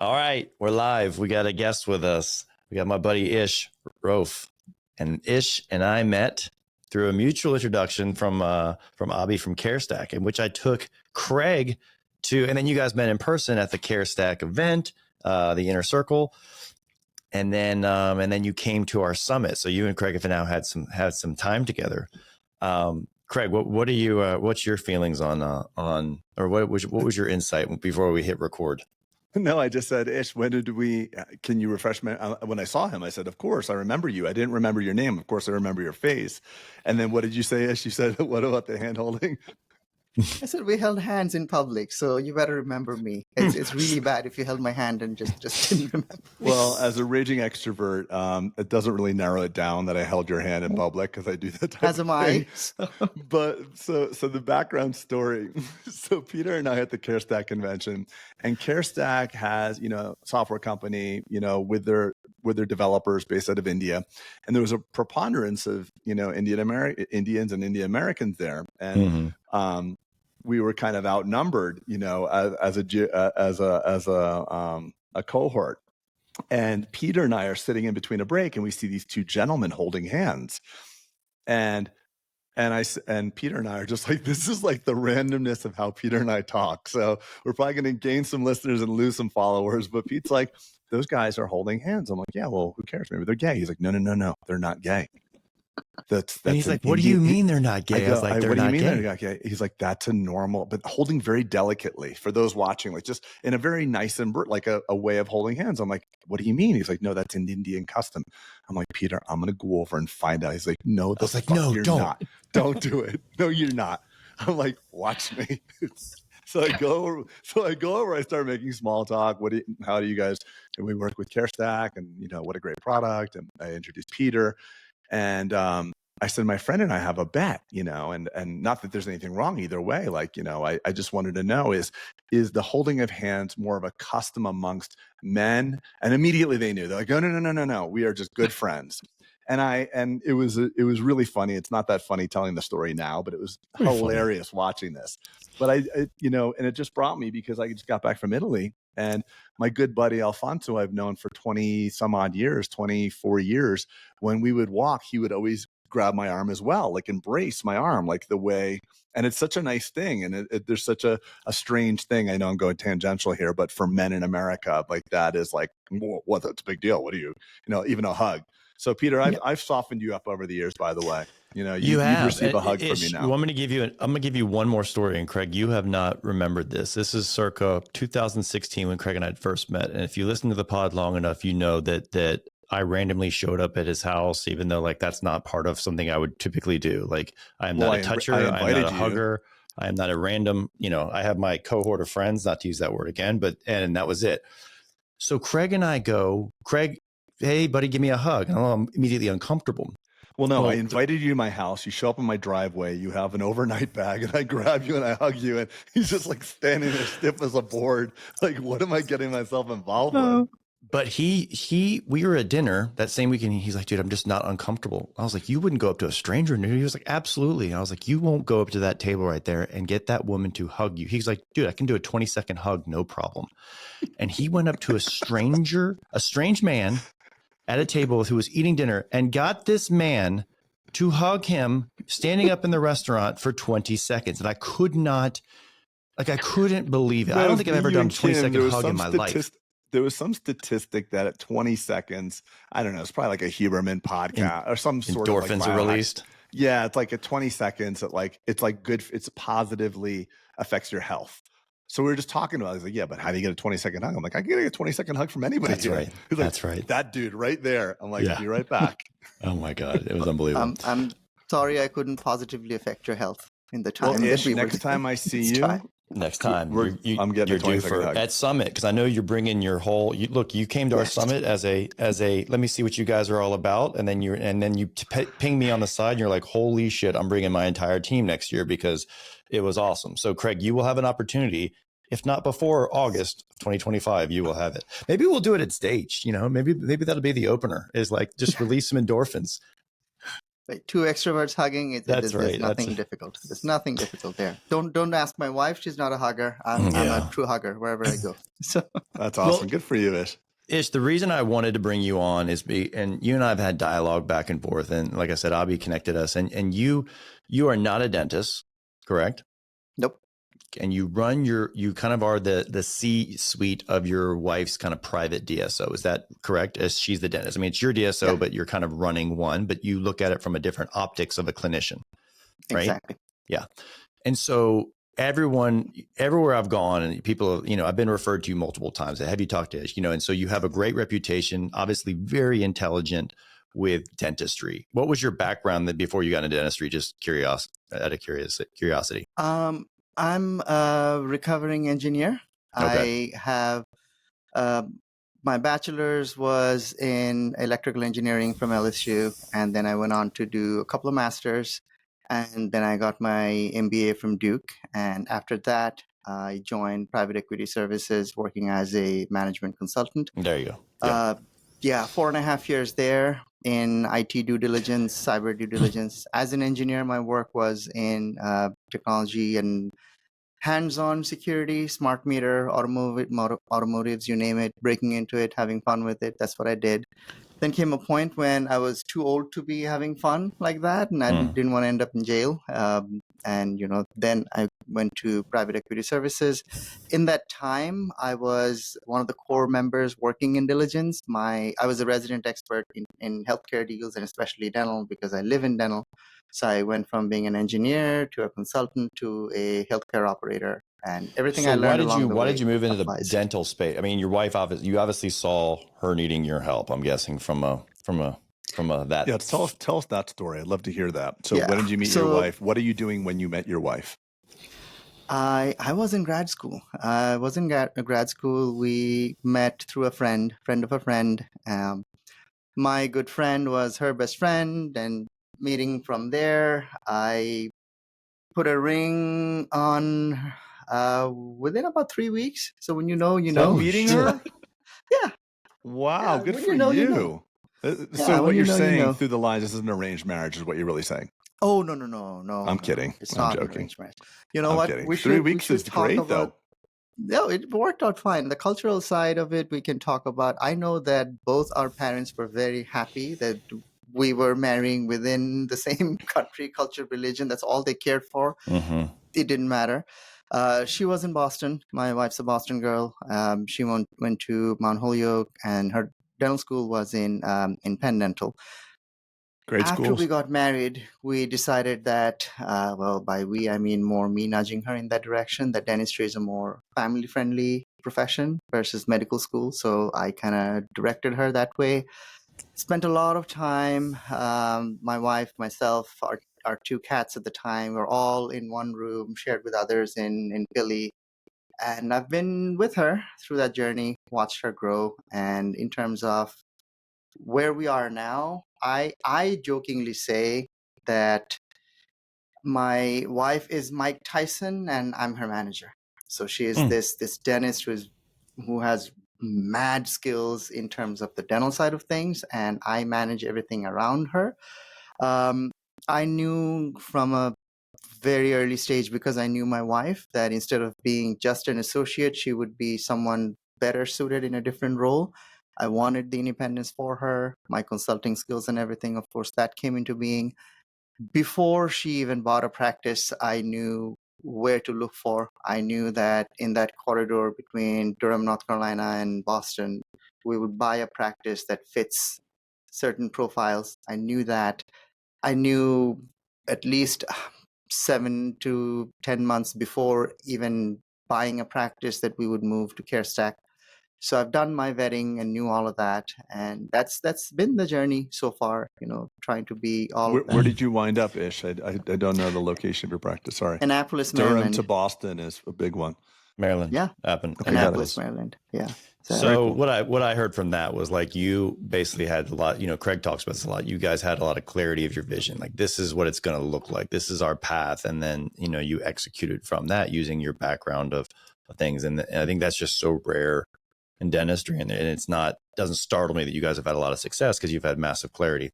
All right, we're live. We got a guest with us. We got my buddy Ish Rouf, and Ish and I met through a mutual introduction from Abby from CareStack, in which I took Craig to, and then you guys met in person at the CareStack event, the Inner Circle, and then you came to our summit. So you and Craig have now had some time together. Craig, what are you? What's your feelings on or what was your insight before we hit record? No, I just said, Ish, can you refresh me? When I saw him, I said, of course, I remember you. I didn't remember your name. Of course, I remember your face. And then what did you say, Ish? You said, what about the hand holding? I said, we held hands in public, so you better remember me. It's really bad if you held my hand and just didn't remember me. Well, as a raging extrovert, it doesn't really narrow it down that I held your hand in public because I do that type As of am thing. I. But so the background story. So Peter and I at the CareStack convention, and CareStack has, software company, with their developers based out of India, and there was a preponderance of Indians and Indian Americans there, and we were kind of outnumbered, as a cohort. And Peter and I are sitting in between a break, and we see these two gentlemen holding hands, and Peter and I are just like, this is like the randomness of how Peter and I talk. So we're probably going to gain some listeners and lose some followers. But Pete's like, those guys are holding hands. I'm like, yeah, well, who cares? Maybe they're gay. He's like, no, they're not gay. And he's like, what do you mean they're not gay? I was like, they're not gay. They're not gay? He's like, that's a normal, but holding very delicately for those watching, like just in a very nice and like a way of holding hands. I'm like, what do you mean? He's like, no, that's an Indian custom. I'm like, Peter, I'm going to go over and find out. He's like, no, I was like, no, don't do it. No, you're not. I'm like, watch me. So I go over, I start making small talk. How do you guys, and we work with CareStack, and what a great product. And I introduced Peter, and I said, my friend and I have a bet, and not that there's anything wrong either way. Like, I just wanted to know is the holding of hands more of a custom amongst men? And immediately they knew. They're like, no, we are just good friends. And it was really funny. It's not that funny telling the story now, but it was hilarious watching this. But and it just brought me, because I just got back from Italy, and my good buddy Alfonso, I've known for 20 some odd years, 24 years. When we would walk, he would always grab my arm as well, like embrace my arm, like the way. And it's such a nice thing. And there's such a strange thing. I know I'm going tangential here, but for men in America, like that is like, what? That's a big deal. What do you, even a hug. So Peter, I've softened you up over the years, by the way. You receive a hug from me now. I'm going to give you one more story. And Craig, you have not remembered this. This is circa 2016 when Craig and I had first met. And if you listen to the pod long enough, you know that I randomly showed up at his house, even though like that's not part of something I would typically do. Like I am not a toucher. I'm not a hugger. I am not a random, I have my cohort of friends, not to use that word again, and that was it. So Craig and I go, Craig, hey buddy, give me a hug. And I'm immediately uncomfortable. Well, no, I invited you to my house. You show up in my driveway. You have an overnight bag, and I grab you and I hug you, and he's just like standing there stiff as a board. Like, what am I getting myself involved with? But we were at dinner that same weekend. He's like, dude, I'm just not uncomfortable. I was like, you wouldn't go up to a stranger. And he was like, absolutely. And I was like, you won't go up to that table right there and get that woman to hug you. He's like, dude, I can do a 20-second hug, no problem. And he went up to a strange man at a table who was eating dinner and got this man to hug him standing up in the restaurant for 20 seconds. And I couldn't believe it. I don't think I've ever done a 20-second hug in my life. There was some statistic that at 20 seconds, I don't know, it's probably like a Huberman podcast or some sort of endorphins are released. Yeah, it's like at 20 seconds, it's like good, it's positively affects your health. So we were just talking about it. I was like, yeah, but how do you get a 20-second hug? I'm like, I can get a 20-second hug from anybody. That's right. He's like, that's right. That dude right there. I'm like, be right back. Oh my God. It was unbelievable. I'm sorry I couldn't positively affect your health in the time. Well, Ish, next time I see you, next time I'm getting you're due for at Summit, because I know you're bringing your whole. You came to our Summit as a let me see what you guys are all about, and then you ping me on the side. And you're like, holy shit, I'm bringing my entire team next year because it was awesome. So Craig, you will have an opportunity. If not before August 2025, you will have it. Maybe we'll do it at stage. Maybe that'll be the opener. Is like just release some endorphins. Like, two extroverts hugging, That's right. there's nothing difficult. There's nothing difficult there. Don't ask my wife. She's not a hugger. I'm a true hugger wherever I go. So that's awesome. Good for you, Ish. Ish, the reason I wanted to bring you on is and you and I have had dialogue back and forth. And like I said, Abhi connected us, and you are not a dentist, correct? nope. And you kind of are the C-suite of your wife's kind of private DSO. Is that correct? As she's the dentist. I mean, it's your DSO, Yeah. but you're kind of running one, but you look at it from a different optics of a clinician, right? Exactly. Yeah. And so everywhere I've gone, and people, I've been referred to you multiple times. Have you talked to Ish? And so you have a great reputation, obviously very intelligent with dentistry. What was your background before you got into dentistry? Just out of curiosity. I'm a recovering engineer. Okay. I have my bachelor's was in electrical engineering from LSU, and then I went on to do a couple of masters, and then I got my MBA from Duke. And after that, I joined private equity services, working as a management consultant. There you go. Yeah, 4.5 years there in IT due diligence, cyber due diligence. As an engineer, my work was in technology and hands-on security, smart meter, automotives, you name it, breaking into it, having fun with it. That's what I did. Then came a point when I was too old to be having fun like that, and I didn't want to end up in jail. And then I went to private equity services. In that time, I was one of the core members working in diligence. I was a resident expert in healthcare deals, and especially dental, because I live in dental. So I went from being an engineer to a consultant to a healthcare operator, and everything I learned along the way. Why did you move into applies. the dental space? I mean, your wife you obviously saw her needing your help. I'm guessing from that. Yeah, tell us that story. I'd love to hear that. So when did you meet your wife? What are you doing when you met your wife? I was in grad school. I was in grad school. We met through a friend of a friend. My good friend was her best friend, and meeting from there, I put a ring on within about 3 weeks. So when you know, meeting her? Yeah. Wow, good for you. you. Yeah, So what you're saying through the lines, this is an arranged marriage, is what you're really saying. Oh, no. I'm kidding. It's I'm not joking. an arranged marriage. You know what? Kidding. 3 weeks is great, though. No, it worked out fine. The cultural side of it, we can talk about. I know that both our parents were very happy that we were marrying within the same country, culture, religion. That's all they cared for. Mm-hmm. It didn't matter. She was in Boston. My wife's a Boston girl. She went to Mount Holyoke, and her dental school was in Penn Dental. Great schools. After we got married, we decided that, by we, I mean more me nudging her in that direction, that dentistry is a more family-friendly profession versus medical school. So I kind of directed her that way. Spent a lot of time. My wife, myself, our two cats at the time were all in one room, shared with others in Philly. And I've been with her through that journey, watched her grow. And in terms of where we are now, I jokingly say that my wife is Mike Tyson and I'm her manager. So she is this dentist who has mad skills in terms of the dental side of things, and I manage everything around her. I knew from a very early stage, because I knew my wife, that instead of being just an associate, she would be someone better suited in a different role. I wanted the independence for her, my consulting skills and everything. Of course, that came into being. Before she even bought a practice, I knew where to look for. I knew that in that corridor between Durham, North Carolina and Boston, we would buy a practice that fits certain profiles. I knew that. I knew at least 7 to 10 months before even buying a practice that we would move to CareStack. So I've done my vetting and knew all of that, and that's been the journey so far. Trying to be all. Where did you wind up, Ish? I don't know the location of your practice. Sorry, Annapolis, Durham Maryland. to Boston is a big one. Maryland. Yeah. Annapolis, Maryland. Yeah. So what I heard from that was like you basically had a lot, Craig talks about this a lot. You guys had a lot of clarity of your vision. Like, this is what it's going to look like. This is our path. And then, you executed from that using your background of things. And I think that's just so rare in dentistry. And it's doesn't startle me that you guys have had a lot of success because you've had massive clarity.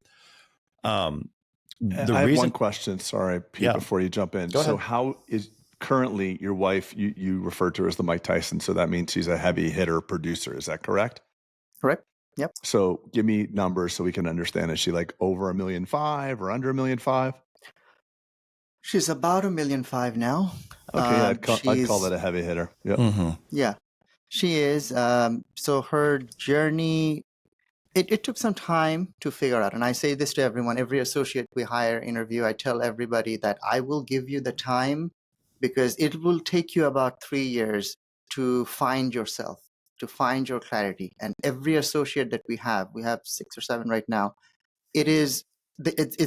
the I have reason, one question. Sorry, Pete, yeah, before you jump in. go So ahead. how is currently your wife, you referred to her as the Mike Tyson. So that means she's a heavy hitter producer. Is that correct? Correct. Yep. So give me numbers so we can understand. Is she like over 1.5 million or under 1.5 million? She's about 1.5 million now. Okay, yeah, I'd call She's that a heavy hitter. Yep. Mm-hmm. Yeah, she is. So her journey, it took some time to figure out. And I say this to everyone, every associate we hire, interview, I tell everybody that I will give you the time because it will take you about 3 years to find yourself, to find your clarity. And every associate that we have 6 or 7 right now, it's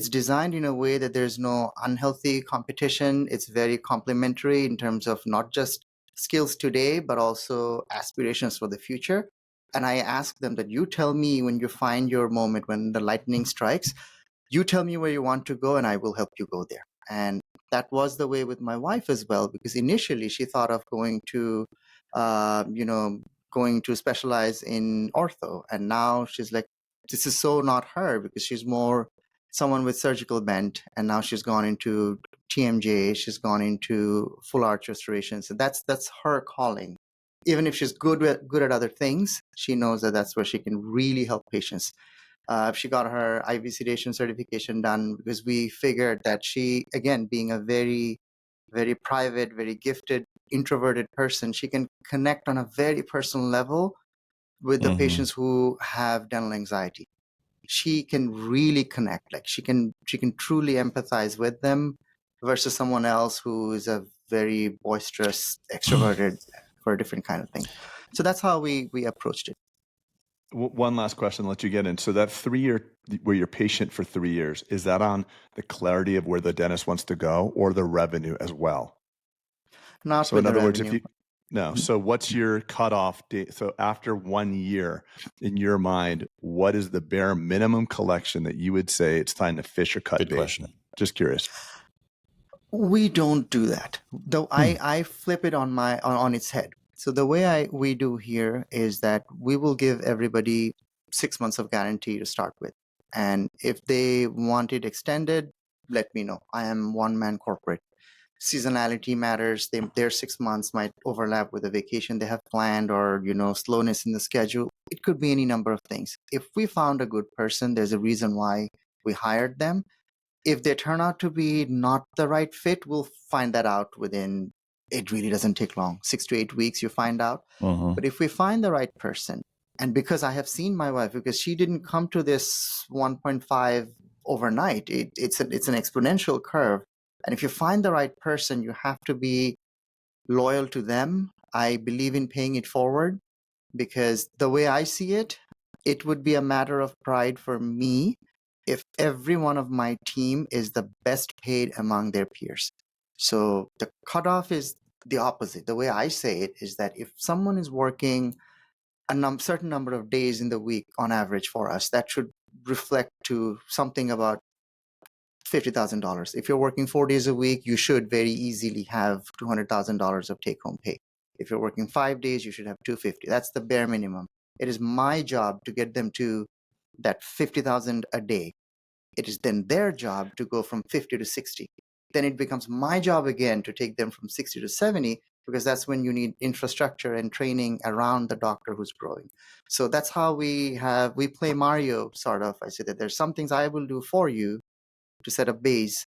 designed in a way that there's no unhealthy competition. It's very complementary in terms of not just skills today, but also aspirations for the future. And I ask them that you tell me when you find your moment, when the lightning strikes, you tell me where you want to go and I will help you go there. And that was the way with my wife as well, because initially she thought of uh, you know, going to specialize in ortho. And now she's like, this is so not her because she's more someone with surgical bent. And now she's gone into TMJ, she's gone into full arch restoration. So that's her calling. Even if she's good at other things, she knows that that's where she can really help patients. She got her IV sedation certification done because we figured that she, again, being a very, very private, very gifted, introverted person, she can connect on a very personal level with the Mm-hmm. patients who have dental anxiety. She can really connect, like she can truly empathize with them versus someone else who is a very boisterous, extroverted for a different kind of thing. So that's how we approached it. One last question, let you get in. So that 3 year, where you're patient for 3 years, is that on the clarity of where the dentist wants to go or the revenue as well? Not So with in the other words, if revenue. you, no, so what's your cutoff date? So after 1 year, in your mind, what is the bare minimum collection that you would say it's time to fish or cut Good bait? question. Just curious. We don't do that. Though I flip it on its head. So the way we do here is that we will give everybody 6 months of guarantee to start with. And if they want it extended, let me know. I am one-man corporate. Seasonality matters. Their 6 months might overlap with a vacation they have planned or, slowness in the schedule. It could be any number of things. If we found a good person, there's a reason why we hired them. If they turn out to be not the right fit, we'll find that out within, it really doesn't take long, 6 to 8 weeks, you find out. Mm-hmm. But if we find the right person, and because I have seen my wife, because she didn't come to this 1.5 overnight, it's an exponential curve. And if you find the right person, you have to be loyal to them. I believe in paying it forward because the way I see it, it would be a matter of pride for me if every one of my team is the best paid among their peers. So the cutoff is the opposite. The way I say it is that if someone is working a certain number of days in the week on average for us, that should reflect to something about $50,000. If you're working 4 days a week, you should very easily have $200,000 of take-home pay. If you're working 5 days, you should have 250. That's the bare minimum. It is my job to get them to that 50,000 a day. It is then their job to go from 50 to 60. Then it becomes my job again to take them from 60 to 70, because that's when you need infrastructure and training around the doctor who's growing. So that's how we play Mario, sort of. I say that there's some things I will do for you to set a base,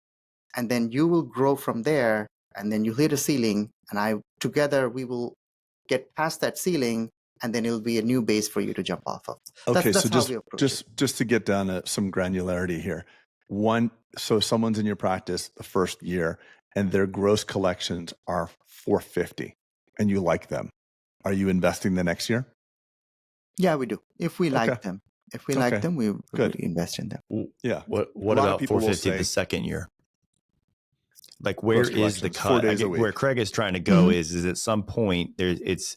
and then you will grow from there, and then you hit a ceiling, and together we will get past that ceiling, and then it'll be a new base for you to jump off of. Okay, That's so how we approach it. just to get down to some granularity here. So someone's in your practice the first year and their gross collections are 450 and you like them. Are you investing the next year? Yeah, we do. If we Okay. like them. If we like them, we would invest in them. Yeah. What A lot of about people will 450 say- the second year? Like, where Gross is the collections, 4 cut? days a week. Where Craig is trying to go is at some point it's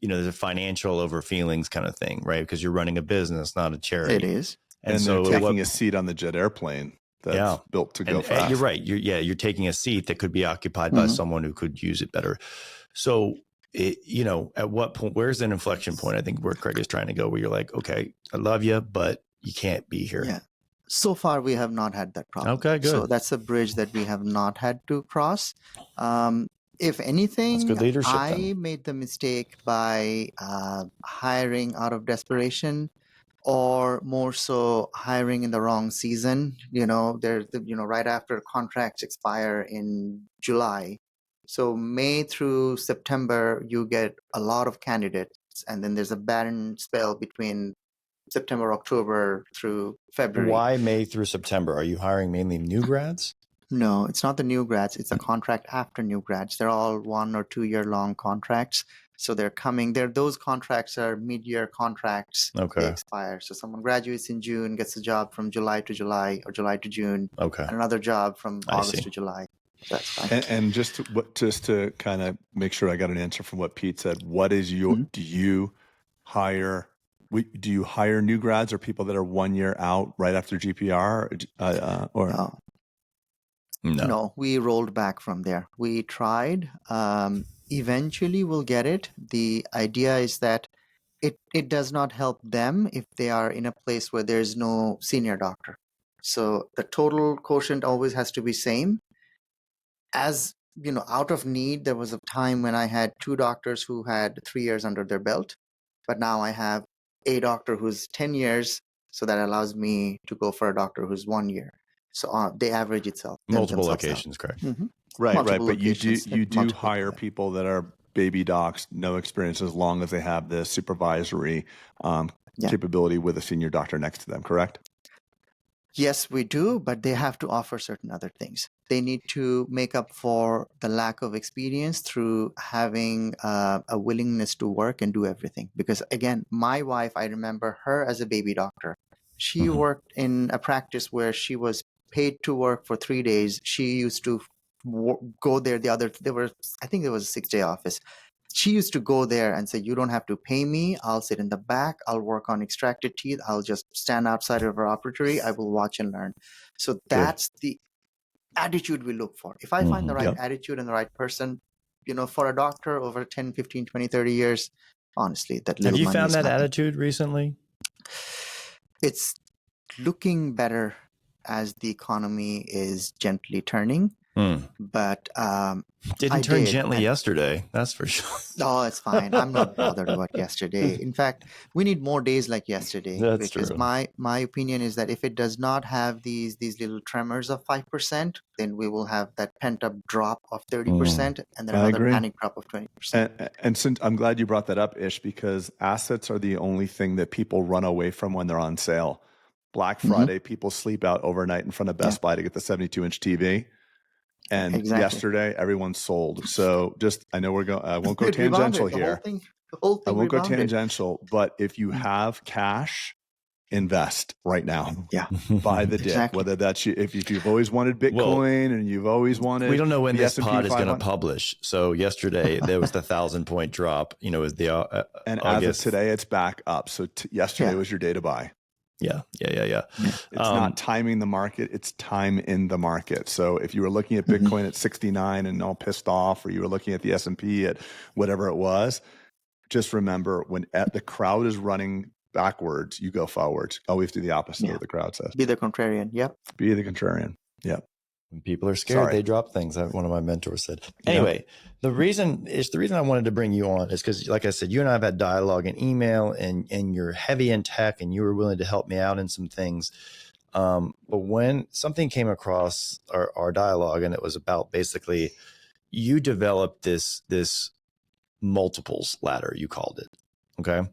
there's a financial over feelings kind of thing, right? Because you're running a business, not a charity. It is. And so they're taking a seat on the jet airplane that's built to go fast. You're right. You're taking a seat that could be occupied by someone who could use it better. So, at what point, where's an inflection point? I think where Craig is trying to go, where you're like, okay, I love you, but you can't be here. Yeah. So far, we have not had that problem. Okay, good. So that's a bridge that we have not had to cross. If anything, good leadership, I then. made the mistake by hiring out of desperation, or more so hiring in the wrong season. Right after contracts expire in July. So May through September, you get a lot of candidates, and then there's a barren spell between September, October through February. Why May through September? Are you hiring mainly new grads? No, it's not the new grads. It's a contract after new grads. They're all 1 or 2 year long contracts. So they're coming there. Those contracts are mid-year contracts. Okay. They expire. So someone graduates in June, gets a job from July to July or July to June. Okay. And another job from I August see. to July. That's fine. And just to kind of make sure I got an answer from what Pete said, what is your, do you hire new grads or people that are 1 year out right after GPR or No, we rolled back from there. We tried. Eventually, we'll get it. The idea is that it does not help them if they are in a place where there's no senior doctor. So the total quotient always has to be same. As you know, out of need, there was a time when I had 2 doctors who had 3 years under their belt, but now I have a doctor who's 10 years, so that allows me to go for a doctor who's 1 year. So they average itself. Multiple themselves out. locations, correct? Mm-hmm. right. Multiple But you locations and do multiple hire people. people that are baby docs, no experience, as long as they have the supervisory capability with a senior doctor next to them, correct? Yes, we do, but they have to offer certain other things. They need to make up for the lack of experience through having a willingness to work and do everything. Because again, my wife, I remember her as a baby doctor. She worked in a practice where she was paid to work for 3 days. She used to go there. I think there was a 6-day office. She used to go there and say, you don't have to pay me. I'll sit in the back. I'll work on extracted teeth. I'll just stand outside of her operatory. I will watch and learn. So that's the attitude we look for. If I find the right attitude and the right person, for a doctor over 10, 15, 20, 30 years, honestly, that little Have you money found is that nothing. attitude recently? It's looking better as the economy is gently turning. But didn't turn gently yesterday, that's for sure. Oh, it's fine. I'm not bothered about yesterday. In fact, we need more days like yesterday. That's because true. my opinion is that if it does not have these little tremors of 5%, then we will have that pent up drop of 30% and then another panic drop of 20%. And since I'm glad you brought that up, Ish, because assets are the only thing that people run away from when they're on sale. Black Friday, people sleep out overnight in front of Best Buy to get the 72-inch TV. And yesterday, everyone sold. So I know I won't go tangential here. The whole thing I won't rebounded. go tangential, but if you have cash, invest right now. Yeah. Buy the dip, whether that's if you've always wanted Bitcoin and you've always wanted. We don't know when this S&P pod is going to 500. publish. So yesterday there was the 1,000-point drop. It was the and August. As of today, it's back up. So yesterday was your day to buy. Yeah. It's not timing the market, it's time in the market. So if you were looking at Bitcoin at 69 and all pissed off, or you were looking at the S&P at whatever it was, just remember when the crowd is running backwards, you go forwards. Always do the opposite of what the crowd says. Be the contrarian. Yep. Be the contrarian. Yep. When people are scared, they drop things. One of my mentors said. Anyway, the reason I wanted to bring you on is because, like I said, you and I have had dialogue and email, and you're heavy in tech, and you were willing to help me out in some things. But when something came across our dialogue, and it was about basically you developed this multiples ladder, you called it. Okay.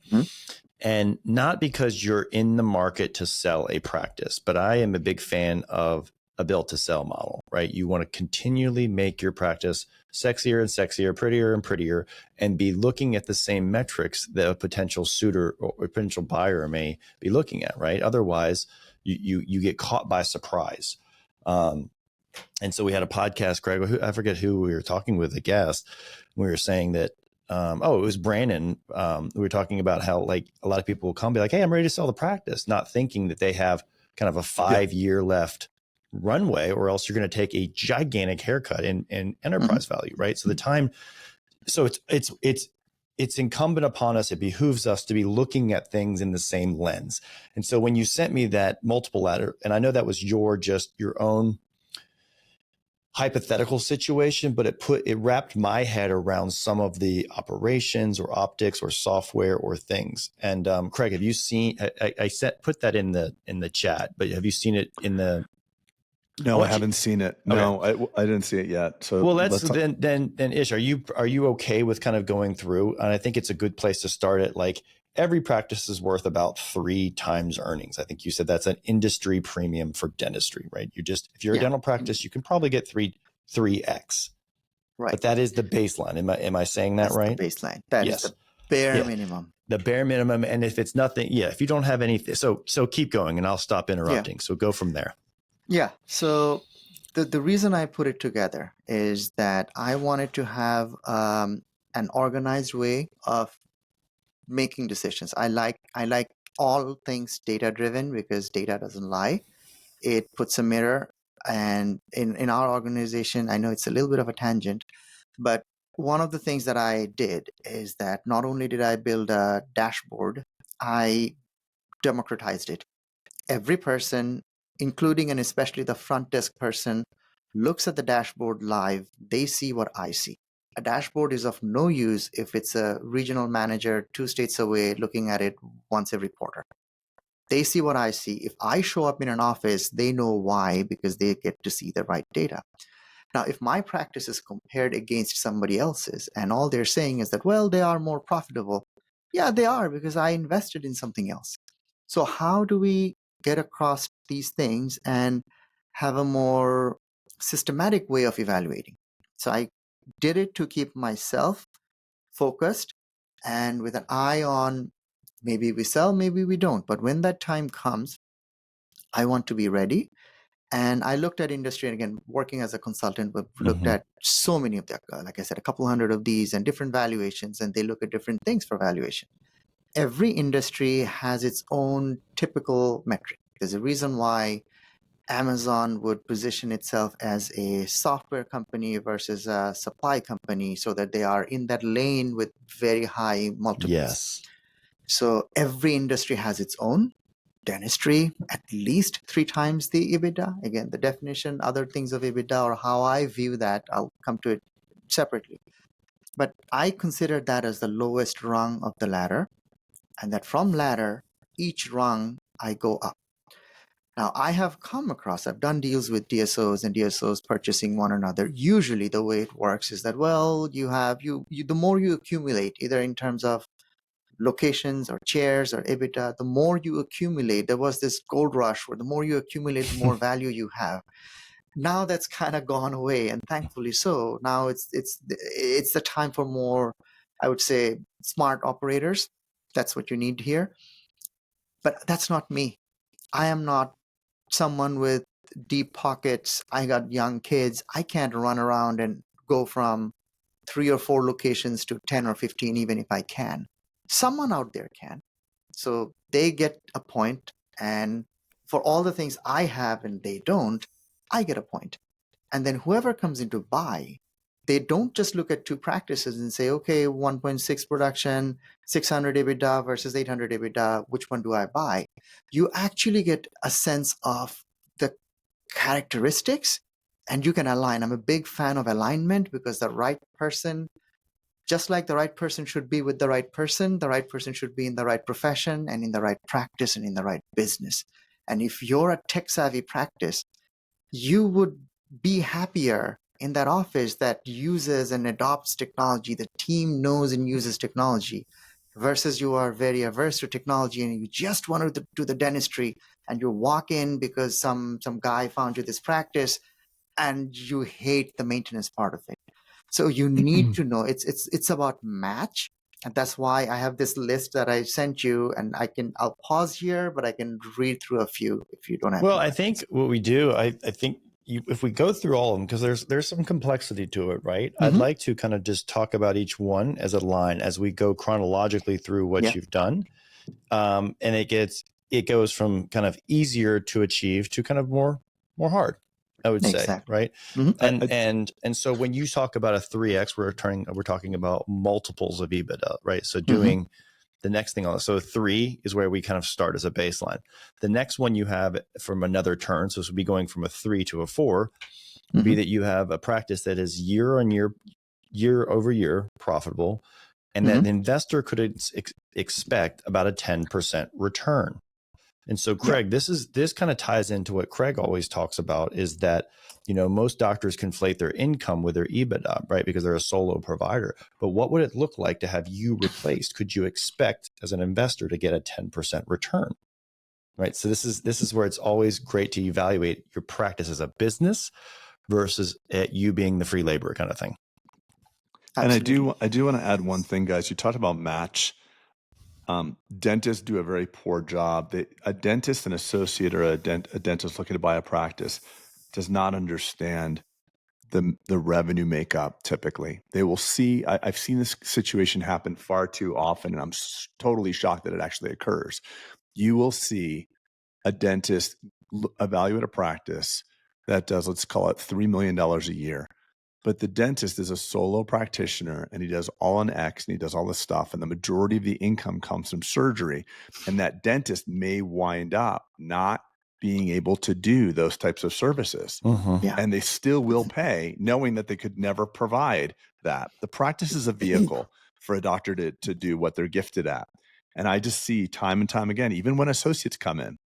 And not because you're in the market to sell a practice, but I am a big fan of a built to sell model, right? You want to continually make your practice sexier and sexier, prettier and prettier, and be looking at the same metrics that a potential suitor or potential buyer may be looking at, right? Otherwise, you get caught by surprise. And so we had a podcast, Greg, I forget who we were talking with, a guest. We were saying that, it was Brandon. We were talking about how like a lot of people will come be like, hey, I'm ready to sell the practice, not thinking that they have kind of a 5-year left runway, or else you're going to take a gigantic haircut in enterprise value, right? So the time, so it's it's incumbent upon us, it behooves us to be looking at things in the same lens. And so when you sent me that multiple ladder, and I know that was your own hypothetical situation, but it wrapped my head around some of the operations or optics or software or things. And Craig, have you seen? I put that in the chat, but have you seen it in the? No, I haven't seen it. No, I didn't see it yet. So well, then Ish, are you okay with kind of going through? And I think it's a good place to start it. Like every practice is worth about 3 times earnings. I think you said that's an industry premium for dentistry, right? If you're a dental practice, you can probably get 3x. Right. But that is the baseline. Am I saying that That's right? The baseline. That is the bare minimum. The bare minimum. And if it's nothing, if you don't have anything, so keep going and I'll stop interrupting. Yeah. So go from there. Yeah. So the reason I put it together is that I wanted to have an organized way of making decisions. I like all things data driven because data doesn't lie. It puts a mirror. And in our organization, I know it's a little bit of a tangent, but one of the things that I did is that not only did I build a dashboard, I democratized it. Every person, including and especially the front desk person, looks at the dashboard live. They see what I see. A dashboard is of no use if it's a regional manager 2 states away looking at it once every quarter. They see what I see. If I show up in an office, they know why, because they get to see the right data. Now, if my practice is compared against somebody else's and all they're saying is that, well, they are more profitable. Yeah, they are because I invested in something else. So how do we get across these things and have a more systematic way of evaluating? So I did it to keep myself focused and with an eye on maybe we sell, maybe we don't. But when that time comes, I want to be ready. And I looked at industry, and again, working as a consultant, we've looked at so many of them, like I said, a couple hundred of these and different valuations, and they look at different things for valuation. Every industry has its own typical metric. There's a reason why Amazon would position itself as a software company versus a supply company so that they are in that lane with very high multiples. Yes. So every industry has its own. Dentistry, at least 3 times the EBITDA. Again, the definition, other things of EBITDA or how I view that, I'll come to it separately. But I consider that as the lowest rung of the ladder. And that from ladder, each rung, I go up. Now, I have come across, I've done deals with DSOs and DSOs purchasing one another. Usually the way it works is that, well, the more you accumulate, either in terms of locations or chairs or EBITDA, the more you accumulate. There was this gold rush where the more you accumulate, the more value you have. Now that's kind of gone away, and thankfully so. Now it's the time for more, I would say, smart operators. That's what you need here. But that's not me. I am not someone with deep pockets. I got young kids. I can't run around and go from 3 or 4 locations to 10 or 15, even if I can. Someone out there can. So they get a point, and for all the things I have and they don't, I get a point. And then whoever comes in to buy, they don't just look at 2 practices and say, okay, 1.6 production, 600 EBITDA versus 800 EBITDA, which one do I buy? You actually get a sense of the characteristics, and you can align. I'm a big fan of alignment because the right person, just like the right person should be with the right person should be in the right profession and in the right practice and in the right business. And if you're a tech-savvy practice, you would be happier in that office that uses and adopts technology, the team knows and uses technology, versus you are very averse to technology and you just want to do the dentistry and you walk in because some guy found you this practice and you hate the maintenance part of it. So you need to know it's about match. And that's why I have this list that I sent you, and I'll pause here, but I can read through a few if you don't have. Well, I think what we do, I think if we go through all of them, because there's some complexity to it, right? I'd like to kind of just talk about each one as a line as we go chronologically through what you've done. And it goes from kind of easier to achieve to kind of more hard. I would say, Exactly. right? Mhm. And so when you talk about a 3x, we're talking about multiples of EBITDA, right? So Mhm. doing the next thing on, so 3 is where we kind of start as a baseline. The next one you have from another turn, so this would be going from a 3 to a 4, would be Mhm. that you have a practice that is year on year, year over year profitable, and that Mhm. the investor could expect about a 10% return. And so, Yeah. Craig, this kind of ties into what Craig always talks about, is that, you know, most doctors conflate their income with their EBITDA, right? Because they're a solo provider. But what would it look like to have you replaced? Could you expect as an investor to get a 10% return? Right. So this is where it's always great to evaluate your practice as a business versus you being the free laborer kind of thing. And Absolutely. I do want to add one thing, guys. You talked about match. Dentists do a very poor job. A dentist, an associate, or a dentist looking to buy a practice does not understand the revenue makeup. Typically, they will see. I've seen this situation happen far too often, and I'm totally shocked that it actually occurs. You will see a dentist evaluate a practice that does, let's call it $3 million a year. But the dentist is a solo practitioner and he does all on X and he does all this stuff. And the majority of the income comes from surgery. And that dentist may wind up not being able to do those types of services. Yeah. And they still will pay, knowing that they could never provide that. The practice is a vehicle for a doctor to do what they're gifted at. And I just see time and time again, even when associates come in,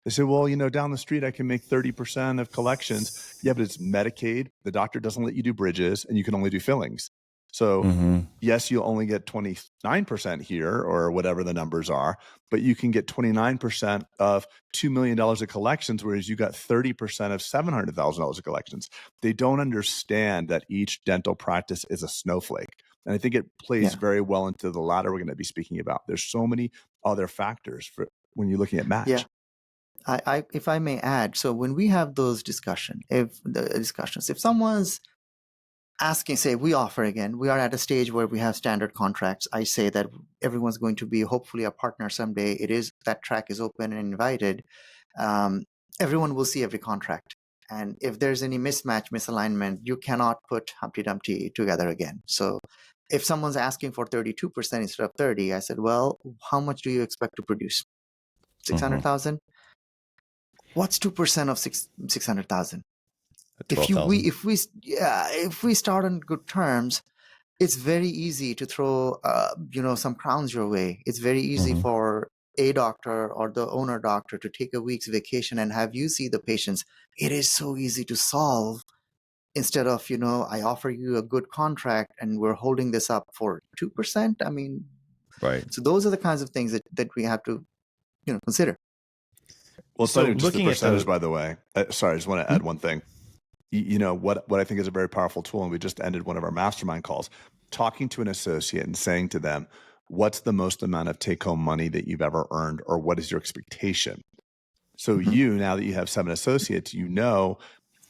they say, well, you know, down the street, I can make 30% of collections. Yeah, but it's Medicaid. The doctor doesn't let you do bridges and you can only do fillings. So yes, you'll only get 29% here or whatever the numbers are, but you can get 29% of $2 million of collections, whereas you got 30% of $700,000 of collections. They don't understand that each dental practice is a snowflake. And I think it plays Yeah. very well into the latter we're going to be speaking about. There's so many other factors for when you're looking at match. Yeah. If I may add, so when we have those discussions, if someone's asking, say, we offer again, we are at a stage where we have standard contracts. I say that everyone's going to be hopefully a partner someday. It is, that track is open and invited. Everyone will see every contract. And if there's any mismatch, misalignment, you cannot put Humpty Dumpty together again. So if someone's asking for 32% instead of 30, I said, well, how much do you expect to produce? 600,000? What's 2% of 600,000? If 12,000. if we start on good terms, it's very easy to throw some crowns your way. It's very easy for a doctor or the owner doctor to take a week's vacation and have you see the patients. It is so easy to solve, instead of, I offer you a good contract and we're holding this up for 2%. I mean, Right. so those are the kinds of things that we have to consider. Well, it's So not even just the looking at percentage, the- by the way. Sorry, I just want to add one thing. You know, what I think is a very powerful tool, and we just ended one of our mastermind calls, talking to an associate and saying to them, what's the most amount of take-home money that you've ever earned, or what is your expectation? So you, now that you have 7 associates, you know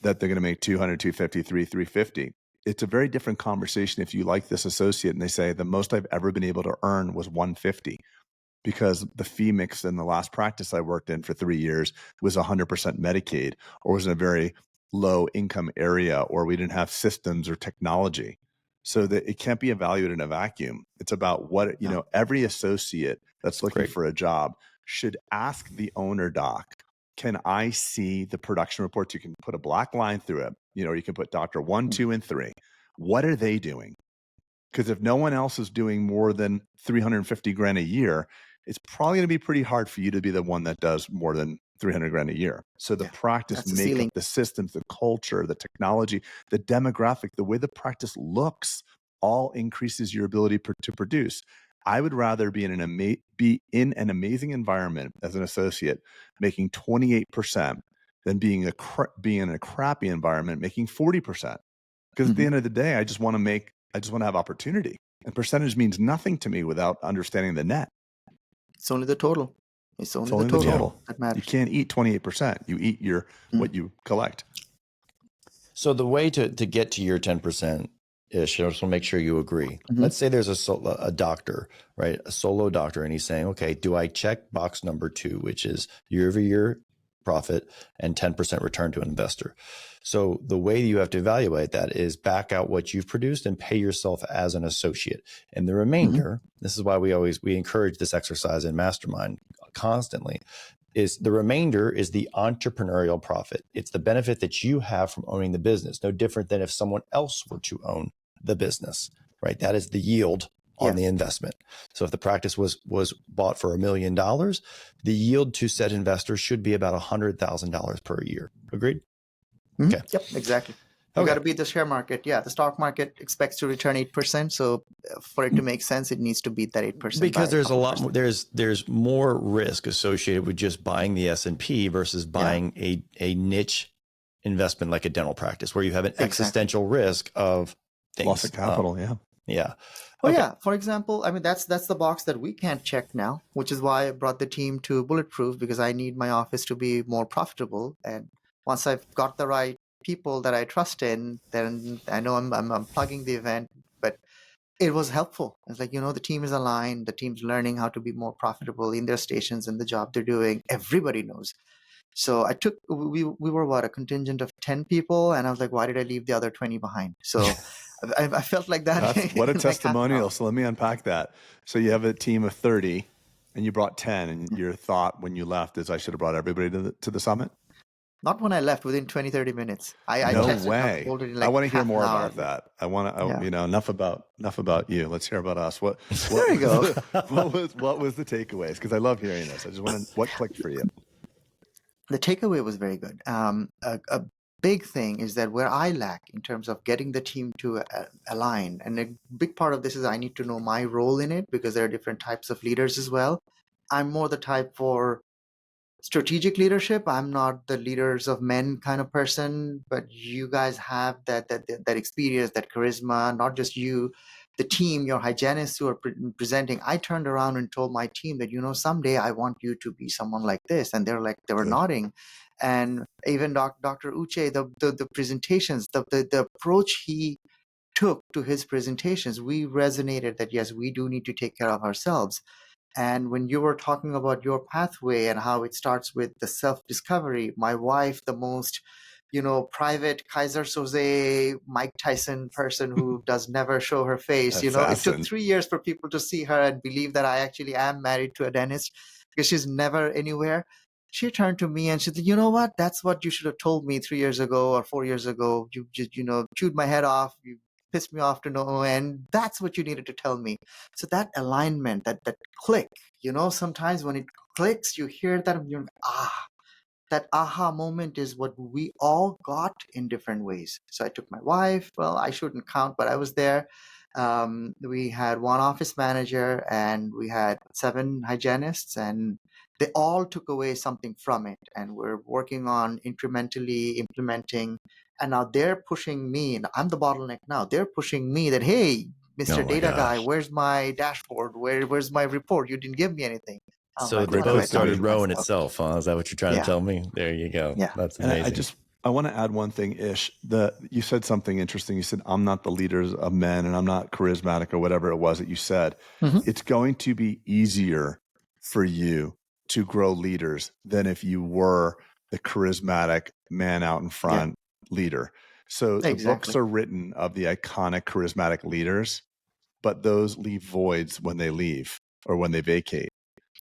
that they're going to make 200, 250, 350. It's a very different conversation if you like this associate and they say, the most I've ever been able to earn was 150. Because the fee mix in the last practice I worked in for 3 years was 100% Medicaid, or was in a very low income area, or we didn't have systems or technology. So that it can't be evaluated in a vacuum. It's about what, every associate that's looking Great. for a job should ask the owner doc, can I see the production reports? You can put a black line through it, or you can put doctor 1, 2, and 3. What are they doing? Because if no one else is doing more than 350 grand a year, it's probably going to be pretty hard for you to be the one that does more than 300 grand a year. So the practice that's the makeup, ceiling. the systems, the culture, the technology, the demographic, the way the practice looks, all increases your ability to produce. I would rather be in an amazing environment as an associate making 28% than being in a crappy environment making 40%. Because at the end of the day, I just want to have opportunity. And percentage means nothing to me without understanding the net. It's only the total. It's only the only total that matters. You can't eat 28%. You eat what you collect. So the way to get to your 10% ish, I just want to make sure you agree. Let's say there's a doctor, right? A solo doctor, and he's saying, okay, do I check box number 2, which is year over year profit and 10% return to an investor? So the way you have to evaluate that is back out what you've produced and pay yourself as an associate. And the remainder, this is why we encourage this exercise in Mastermind constantly, is the remainder is the entrepreneurial profit. It's the benefit that you have from owning the business, no different than if someone else were to own the business, right? That is the yield on the investment. So if the practice was bought for $1 million, the yield to said investor should be about $100,000 per year. Agreed? Okay. Yep, exactly. You got to beat the share market. Yeah, the stock market expects to return 8%. So for it to make sense, it needs to beat that 8%. Because there's a lot more, there's more risk associated with just buying the S&P versus buying a niche investment like a dental practice, where you have an existential risk of things. Loss of capital. Yeah. Well, yeah. For example, I mean, that's the box that we can't check now, which is why I brought the team to Bulletproof, because I need my office to be more profitable. And once I've got the right people that I trust in, then I know I'm plugging the event. But it was helpful. It's like, the team is aligned. The team's learning how to be more profitable in their stations and the job they're doing. Everybody knows. So we were a contingent of 10 people, and I was like, why did I leave the other 20 behind? So I felt like that. That's what a testimonial. So let me unpack that. So you have a team of 30 and you brought 10, and your thought when you left is, I should have brought everybody to the summit. Not when I left, within 20, 30 minutes. No way. I want to hear more about that. I want to, enough about you. Let's hear about us. There you go. What was the takeaways? Because I love hearing this. I just want to, what clicked for you? The takeaway was very good. A big thing is that where I lack in terms of getting the team to align, and a big part of this is I need to know my role in it, because there are different types of leaders as well. I'm more the type for strategic leadership. I'm not the leaders of men kind of person, but you guys have that experience, that charisma, not just you, the team, your hygienists who are presenting. I turned around and told my team that, someday I want you to be someone like this. And they were nodding. And even Dr. Uche, the presentations, the approach he took to his presentations, we resonated that, yes, we do need to take care of ourselves. And when you were talking about your pathway and how it starts with the self-discovery, my wife, the most, private Kaiser Soze, Mike Tyson person who does never show her face, it took 3 years for people to see her and believe that I actually am married to a dentist, because she's never anywhere. She turned to me and she said, you know what? That's what you should have told me 3 years ago or 4 years ago. You just, chewed my head off. You pissed me off to no end. That's what you needed to tell me. So that alignment, that click, sometimes when it clicks, you hear that and you're like, that aha moment is what we all got in different ways. So I took my wife. Well, I shouldn't count, but I was there. We had one office manager and we had 7 hygienists, and they all took away something from it. And we're working on incrementally implementing. And now they're pushing me, and I'm the bottleneck now. They're pushing me that, hey, Mr. Data Guy, where's my dashboard? Where's my report? You didn't give me anything. So the boat started rowing itself, huh? Is that what you're trying to tell me? There you go. Yeah. That's amazing. And I want to add one thing, Ish. You said something interesting. You said, I'm not the leader of men and I'm not charismatic, or whatever it was that you said. Mm-hmm. It's going to be easier for you to grow leaders than if you were the charismatic man out in front leader. So the books are written of the iconic charismatic leaders, but those leave voids when they leave or when they vacate.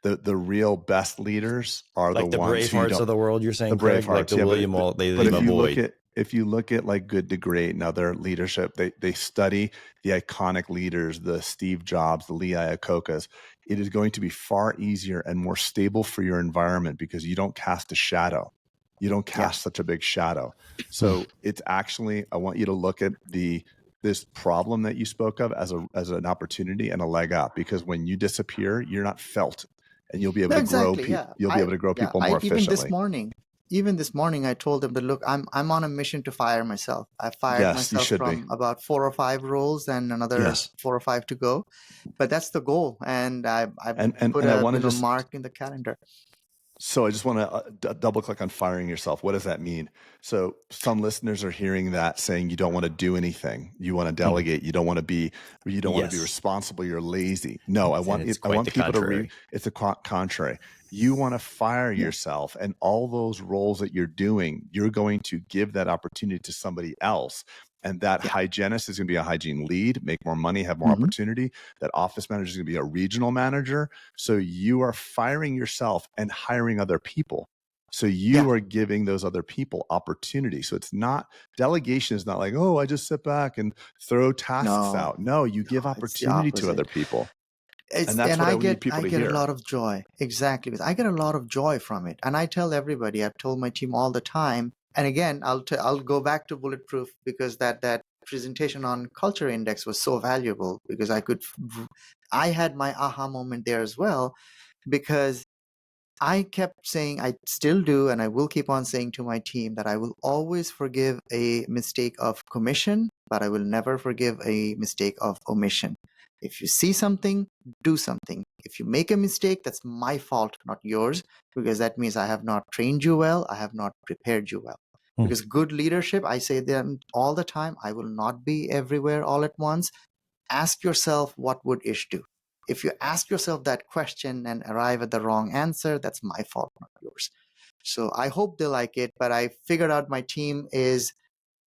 The real best leaders are like the ones brave hearts of the world. You're saying the brave Craig, hearts, like the William, they leave a void. If you look at like Good to Great and other leadership, they study the iconic leaders, the Steve Jobs, the Lee Iacocca's. It is going to be far easier and more stable for your environment because you don't cast a shadow. You don't cast such a big shadow. So it's actually, I want you to look at this problem that you spoke of as an opportunity and a leg up, because when you disappear, you're not felt, and you'll be able to grow people. You'll be able to grow people more efficiently. Even this morning, I told them that, look, I'm on a mission to fire myself. I fired myself from about 4 or 5 roles and another 4 or 5 to go. But that's the goal, and I put a mark in the calendar. So I just want to double click on firing yourself. What does that mean? So some listeners are hearing that saying you don't want to do anything. You want to delegate. You don't want to be Yes. responsible. You're lazy. No, I want it's I quite want the people contrary. it's the contrary. You want to fire yourself, and all those roles that you're doing, you're going to give that opportunity to somebody else. And that hygienist is going to be a hygiene lead, make more money, have more opportunity. That office manager is going to be a regional manager. So you are firing yourself and hiring other people. So you are giving those other people opportunity. So it's not, delegation is not like, oh, I just sit back and throw tasks out. No, you give opportunity to other people. And that's what I need people to hear. I get a lot of joy. Exactly. I get a lot of joy from it. And I tell everybody, I've told my team all the time. And again, I'll go back to Bulletproof because that presentation on culture index was so valuable because I had my aha moment there as well, because I kept saying, I still do, and I will keep on saying to my team that I will always forgive a mistake of commission, but I will never forgive a mistake of omission. If you see something, do something. If you make a mistake, that's my fault, not yours, because that means I have not trained you well, I have not prepared you well. Because good leadership, I say them all the time, I will not be everywhere all at once. Ask yourself, what would Ish do? If you ask yourself that question and arrive at the wrong answer, that's my fault, not yours. So I hope they like it, but I figured out my team is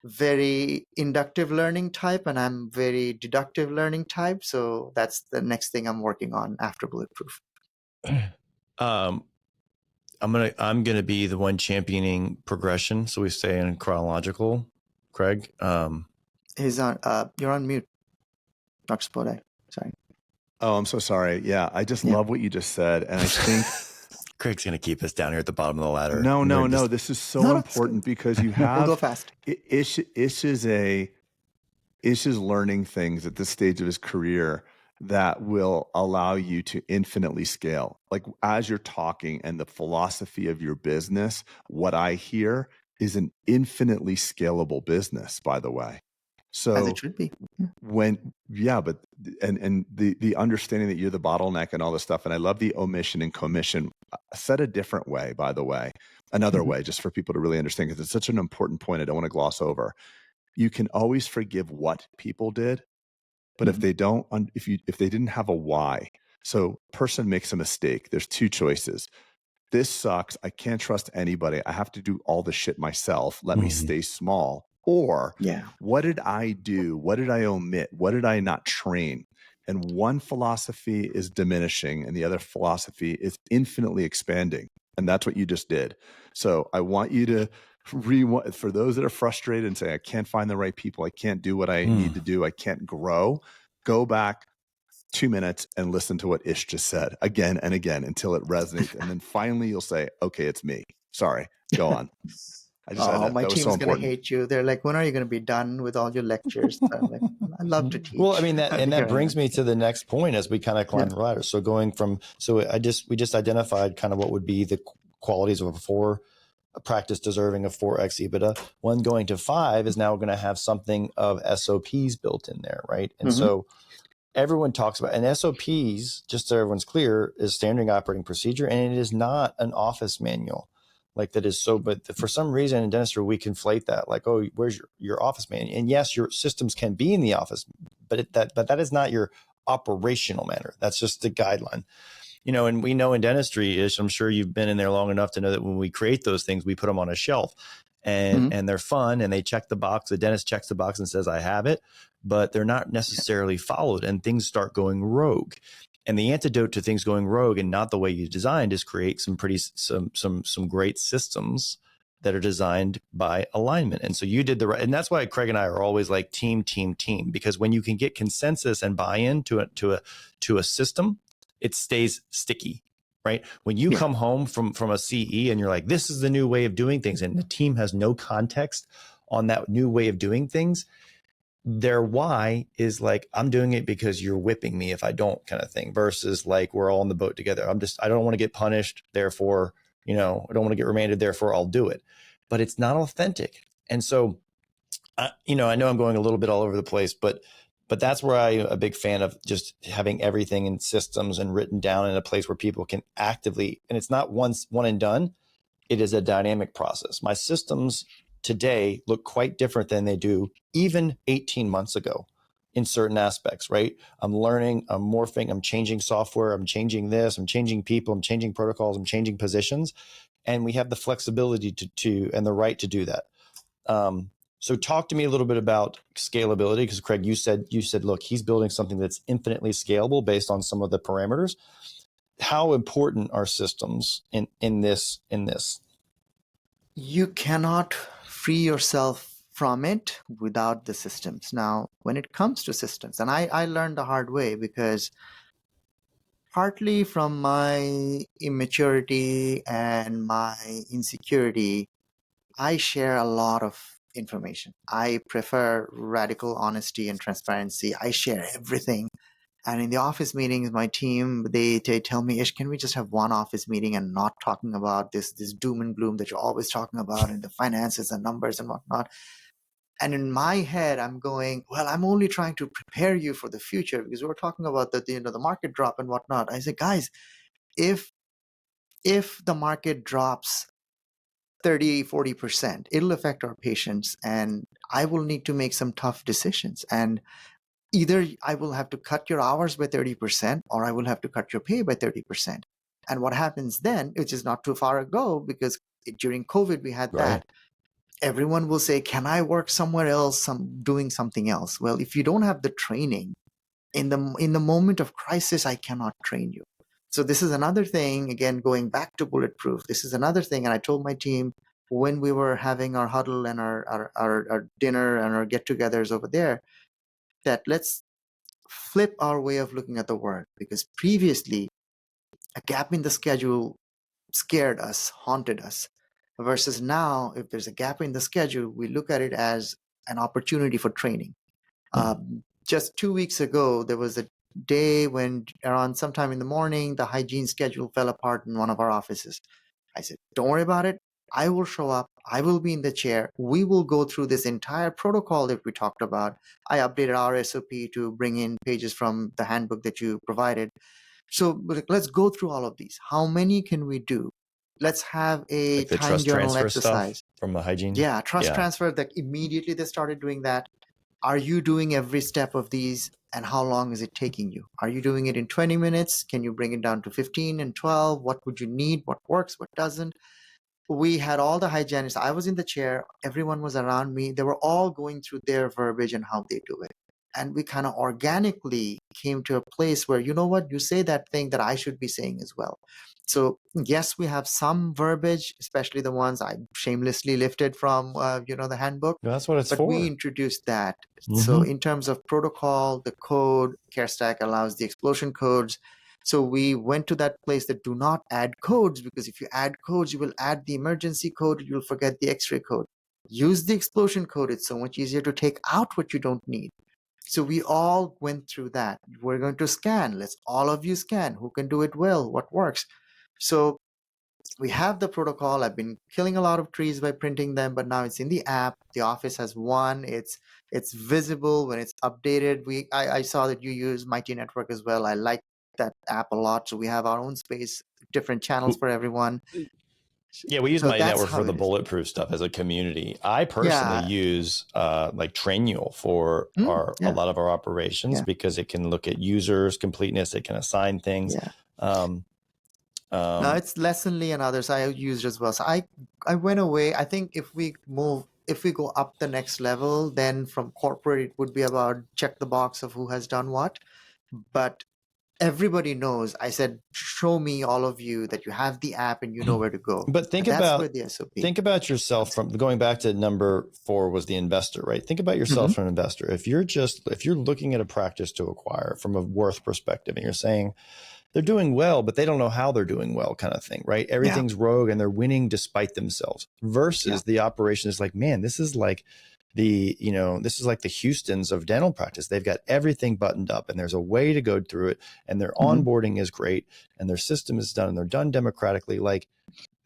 very inductive learning type and I'm very deductive learning type. So that's the next thing I'm working on after Bulletproof. I'm gonna be the one championing progression. So we stay in chronological. Craig, He's on. You're on mute, Dr. Spodak. Sorry. Oh, I'm so sorry. Yeah, I just love what you just said, and I think Craig's gonna keep us down here at the bottom of the ladder. No. This is so important because you have we'll go fast. Ish is learning things at this stage of his career that will allow you to infinitely scale. Like as you're talking and the philosophy of your business, what I hear is an infinitely scalable business, by the way. So as it should be. But the understanding that you're the bottleneck and all this stuff. And I love the omission and commission. Said a different way, by the way, another way, just for people to really understand, because it's such an important point. I don't want to gloss over. You can always forgive what people did, but if they didn't have a why, so person makes a mistake, there's two choices. This sucks. I can't trust anybody. I have to do all the shit myself. Let me stay small. Or what did I do? What did I omit? What did I not train? And one philosophy is diminishing and the other philosophy is infinitely expanding. And that's what you just did. So I want you to for those that are frustrated and say, I can't find the right people, I can't do what I need to do, I can't grow, go back 2 minutes and listen to what Ish just said again and again until it resonates. And then finally you'll say, okay, it's me. Sorry, go on. I just my team is going to hate you. They're like, when are you going to be done with all your lectures? So I'm like, I love to teach. Well, I mean, that brings me to the next point as we kind of climb the ladder. So we just identified kind of what would be the qualities of a practice deserving of 4x EBITDA. One going to 5 is now going to have something of SOPs built in there, right? And so everyone talks about, and SOPs, just so everyone's clear, is standard operating procedure, and it is not an office manual. Like that is so, but for some reason in dentistry, we conflate that. Like, oh, where's your office manual? And yes, your systems can be in the office, but that is not your operational matter. That's just the guideline. And we know in dentistry, Ish, I'm sure you've been in there long enough to know that when we create those things, we put them on a shelf and they're fun and they check the box. The dentist checks the box and says, I have it, but they're not necessarily followed and things start going rogue. And the antidote to things going rogue and not the way you designed is create some great systems that are designed by alignment. And so you did the right, and that's why Craig and I are always like team, because when you can get consensus and buy-in to a system, it stays sticky, right? When you come home from a CE and you're like, this is the new way of doing things, and the team has no context on that new way of doing things, their why is like, I'm doing it because you're whipping me if I don't, kind of thing, versus like, we're all in the boat together. I don't want to get punished. Therefore, I don't want to get remanded. Therefore I'll do it, but it's not authentic. And so, I know I'm going a little bit all over the place, but But that's where I'm a big fan of just having everything in systems and written down in a place where people can actively, and it's not one and done. It is a dynamic process. My systems today look quite different than they do even 18 months ago in certain aspects, right? I'm learning, I'm morphing, I'm changing software, I'm changing this, I'm changing people, I'm changing protocols, I'm changing positions. And we have the flexibility to and the right to do that. So talk to me a little bit about scalability, because Craig, you said, look, he's building something that's infinitely scalable based on some of the parameters. How important are systems in this? You cannot free yourself from it without the systems. Now, when it comes to systems, and I learned the hard way, because partly from my immaturity and my insecurity, I share a lot of information. I prefer radical honesty and transparency. I share everything. And in the office meetings, my team, they tell me, Ish, can we just have one office meeting and not talking about this doom and gloom that you're always talking about, and the finances and numbers and whatnot. And in my head, I'm going, well, I'm only trying to prepare you for the future, because we're talking about the market drop and whatnot. I said, guys, if the market drops 30-40%, it'll affect our patients, and I will need to make some tough decisions. And either I will have to cut your hours by 30%, or I will have to cut your pay by 30%. And what happens then, which is not too far ago, because during COVID we had Right. that, everyone will say, can I work somewhere else? I'm doing something else. Well, if you don't have the training, in the moment of crisis, I cannot train you. So this is another thing, again, going back to Bulletproof, this is another thing. And I told my team when we were having our huddle and our dinner and our get-togethers over there, that let's flip our way of looking at the work, because previously a gap in the schedule scared us, haunted us, versus now, if there's a gap in the schedule, we look at it as an opportunity for training. Just 2 weeks ago, there was a day when around sometime in the morning, the hygiene schedule fell apart in one of our offices. I said, don't worry about it. I will show up. I will be in the chair. We will go through this entire protocol that we talked about. I updated our SOP to bring in pages from the handbook that you provided. So let's go through all of these. How many can we do? Let's have a Like the time trust journal transfer exercise. stuff from the hygiene. Yeah, trust transfer, that immediately they started doing that. Are you doing every step of these, and how long is it taking you? Are you doing it in 20 minutes? Can you bring it down to 15 and 12? What would you need? What works? What doesn't? We had all the hygienists. I was in the chair. Everyone was around me. They were all going through their verbiage and how they do it. And we kind of organically came to a place where, you know what, you say that thing that I should be saying as well. So yes, we have some verbiage, especially the ones I shamelessly lifted from, the handbook. That's what it's But for. we introduced that. So in terms of protocol, the code, CareStack allows the explosion codes. So we went to that place that do not add codes, because if you add codes, you will add the emergency code, you'll forget the X-ray code. Use the explosion code. It's so much easier to take out what you don't need. So we all went through that. We're going to scan. Let's all of you scan. Who can do it well? What works? So we have the protocol. I've been killing a lot of trees by printing them, but now it's in the app. The office has one. It's visible when it's updated. I saw that you use Mighty Network as well. I like that app a lot. So we have our own space, different channels for everyone. Yeah, we use So my that's network how for the it is. Bulletproof stuff as a community. I personally use like Trainual for a lot of our operations because it can look at users, completeness, it can assign things. No, it's Lessonly and others I used as well. So I went away. I think if we go up the next level, then from corporate, it would be about check the box of who has done what. But everybody knows, I said, show me, all of you, that you have the app and you know where to go. But think about yourself from going back to number 4 was the investor, right? Think about yourself from an investor. If you're looking at a practice to acquire from a worth perspective, and you're saying they're doing well, but they don't know how they're doing well, kind of thing, right? Everything's rogue and they're winning despite themselves, versus the operation is like, man, this is like the Houstons of dental practice. They've got everything buttoned up and there's a way to go through it, and their onboarding is great and their system is done and they're done democratically. Like,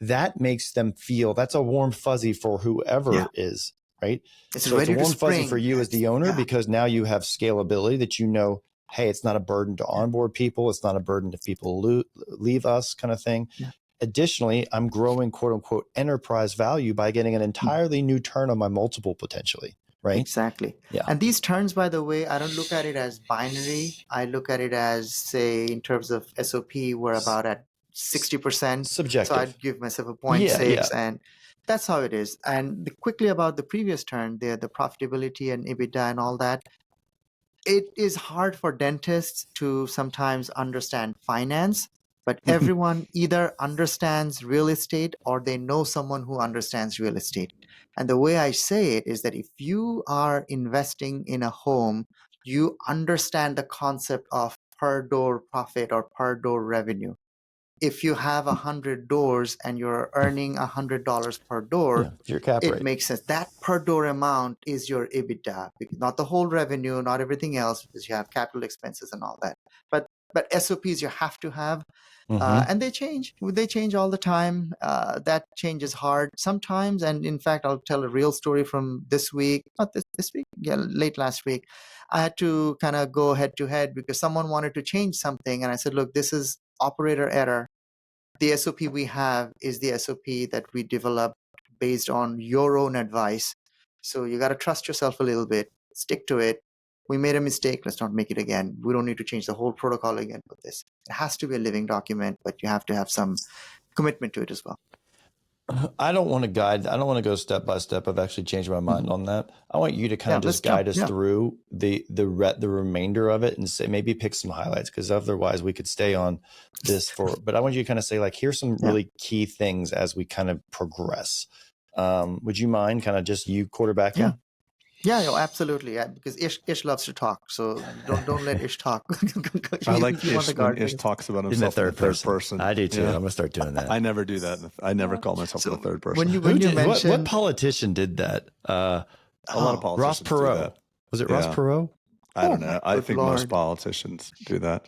that makes them feel, that's a warm fuzzy for whoever is right? It's So it's a ready to warm fuzzy for spring. you as the owner Yeah. because now you have scalability that hey, it's not a burden to onboard people. It's not a burden if people leave us kind of thing. Yeah. Additionally, I'm growing quote unquote enterprise value by getting an entirely new turn on my multiple potentially, right? Exactly. Yeah. And these turns, by the way, I don't look at it as binary. I look at it as, say, in terms of SOP, we're about at 60%. Subjective. So I'd give myself a 0.6 and that's how it is. And quickly about the previous turn, the profitability and EBITDA and all that, it is hard for dentists to sometimes understand finance, but everyone either understands real estate or they know someone who understands real estate. And the way I say it is that if you are investing in a home, you understand the concept of per door profit or per door revenue. If you have 100 doors and you're earning $100 per door, your cap it rate makes sense. That per door amount is your EBITDA, not the whole revenue, not everything else, because you have capital expenses and all that. But SOPs you have to have, and they change. They change all the time. That change is hard sometimes. And in fact, I'll tell a real story from this week, not this week, yeah, late last week. I had to kind of go head to head because someone wanted to change something, and I said, "Look, this is operator error. The SOP we have is the SOP that we developed based on your own advice. So you got to trust yourself a little bit, stick to it. We made a mistake. Let's not make it again. We don't need to change the whole protocol again with this. It has to be a living document, but you have to have some commitment to it as well." I don't want to guide. I don't want to go step by step. I've actually changed my mind on that. I want you to kind of just guide us through the remainder of it and say, maybe pick some highlights, because otherwise we could stay on this but I want you to kind of say, like, here's some really key things as we kind of progress. Would you mind kind of just you quarterbacking? Yeah, absolutely. Because Ish loves to talk, so don't let Ish talk. I like Ish when Ish talks about himself in the third person. I do too. I'm gonna start doing that. I never do that. I never call myself in the third person. When you mentioned what politician did that? A lot of politicians Ross Perot. do that. Was it Ross Perot? I don't know. I think most politicians do that.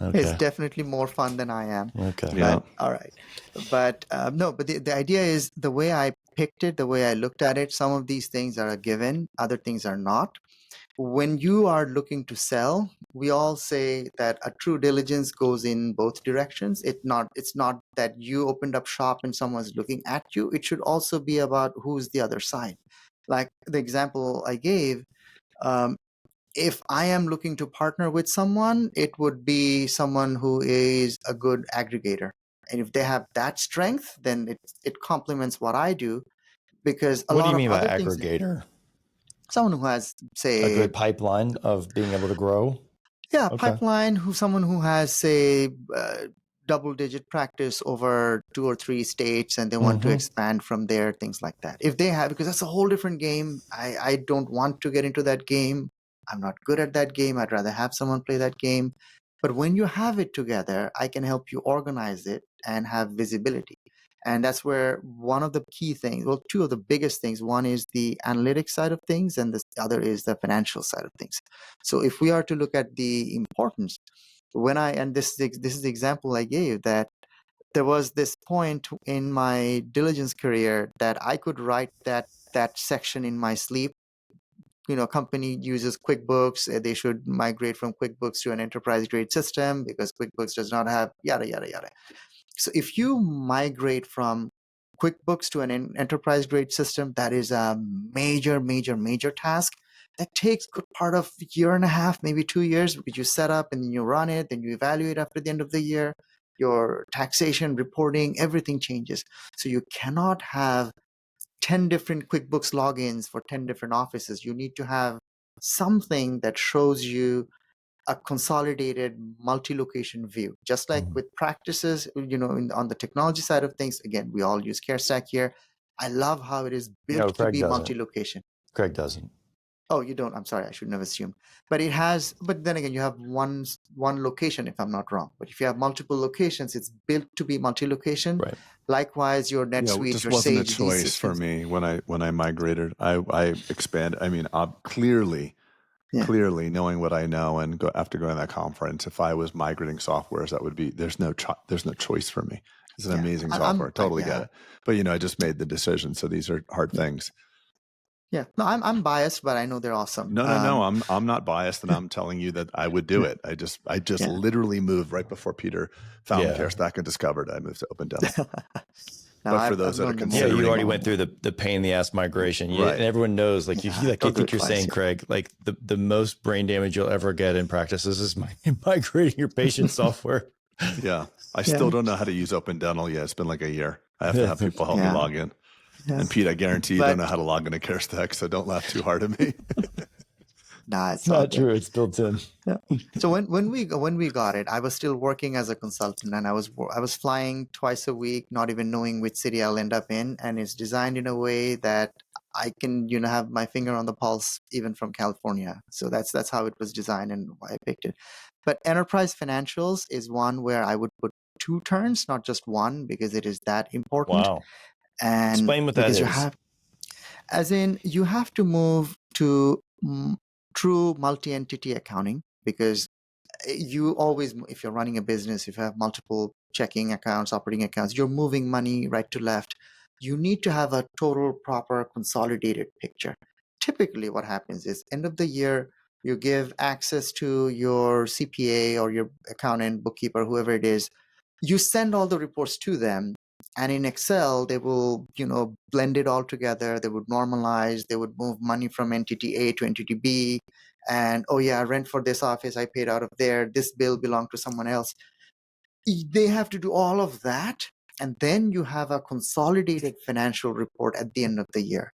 Okay. It's definitely more fun than I am. Okay. Yeah. All right. But no, but the idea is the way I picked it, the way I looked at it, some of these things are a given, other things are not. When you are looking to sell, we all say that a true diligence goes in both directions. It's not that you opened up shop and someone's looking at you. It should also be about who's the other side. Like the example I gave, if I am looking to partner with someone, it would be someone who is a good aggregator. And if they have that strength, then it complements what I do, because what do you mean by aggregator? Someone who has, say, a good pipeline of being able to grow. Yeah, okay. Pipeline. Someone who has, say, double-digit practice over 2 or 3 states, and they want to expand from there, things like that. If they have, because that's a whole different game. I don't want to get into that game. I'm not good at that game. I'd rather have someone play that game. But when you have it together, I can help you organize it and have visibility. And that's where one of the key things, well, 2 of the biggest things, one is the analytics side of things, and the other is the financial side of things. So if we are to look at the importance, this is the example I gave, that there was this point in my diligence career that I could write that section in my sleep. Company uses QuickBooks. They should migrate from QuickBooks to an enterprise grade system because QuickBooks does not have yada, yada, yada. So if you migrate from QuickBooks to an enterprise grade system, that is a major, major, major task. That takes good part of a year and a half, maybe 2 years, because you set up and then you run it, then you evaluate after the end of the year. Your taxation, reporting, everything changes. So you cannot have 10 different QuickBooks logins for 10 different offices. You need to have something that shows you a consolidated multi-location view. Just like with practices, on the technology side of things, again, we all use CareStack here. I love how it is built to be multi-location. Craig doesn't. Oh, you don't? I'm sorry. I shouldn't have assumed. But it has, but then again, you have one location, if I'm not wrong. But if you have multiple locations, it's built to be multi-location. Right. Likewise, your NetSuite, it just your wasn't Sage, a choice for me when I migrated. I expanded. I mean, clearly knowing what I know and after going to that conference, if I was migrating softwares, that would be, there's no choice for me. It's an amazing software. Totally get it. But I just made the decision. So these are hard things. Yeah. No, I'm biased, but I know they're awesome. No, I'm not biased, and I'm telling you that I would do it. I just Yeah. literally moved right before Peter found Yeah. CareStack and discovered I moved to Open Dental. Now, But for those I've that are learned the Yeah, considering- you already more. went through the pain in the ass migration. Right. And everyone knows, like, Yeah, you like, I don't do think it you're twice, saying, yeah. Craig, like the most brain damage you'll ever get in practices is migrating your patient software. Yeah, I still don't know how to use Open Dental yet. It's been like a year. I have to have people help me Yeah. log in. Yeah. And Pete, I guarantee you But- don't know how to log into CareStack, so don't laugh too hard at me. Nah, It's not true. It's built in. Yeah. So when we got it, I was still working as a consultant, and I was flying twice a week, not even knowing which city I'll end up in. And it's designed in a way that I can, have my finger on the pulse even from California. So that's how it was designed and why I picked it. But enterprise financials is one where I would put 2 turns, not just one, because it is that important. Wow. And Explain what that because is. you have to move to true multi-entity accounting, because you always, if you're running a business, if you have multiple checking accounts, operating accounts, you're moving money right to left. You need to have a total, proper, consolidated picture. Typically, what happens is end of the year, you give access to your CPA or your accountant, bookkeeper, whoever it is. You send all the reports to them, and in Excel, they will, blend it all together. They would normalize. They would move money from entity A to entity B. And, oh yeah, rent for this office I paid out of there. This bill belonged to someone else. They have to do all of that. And then you have a consolidated financial report at the end of the year.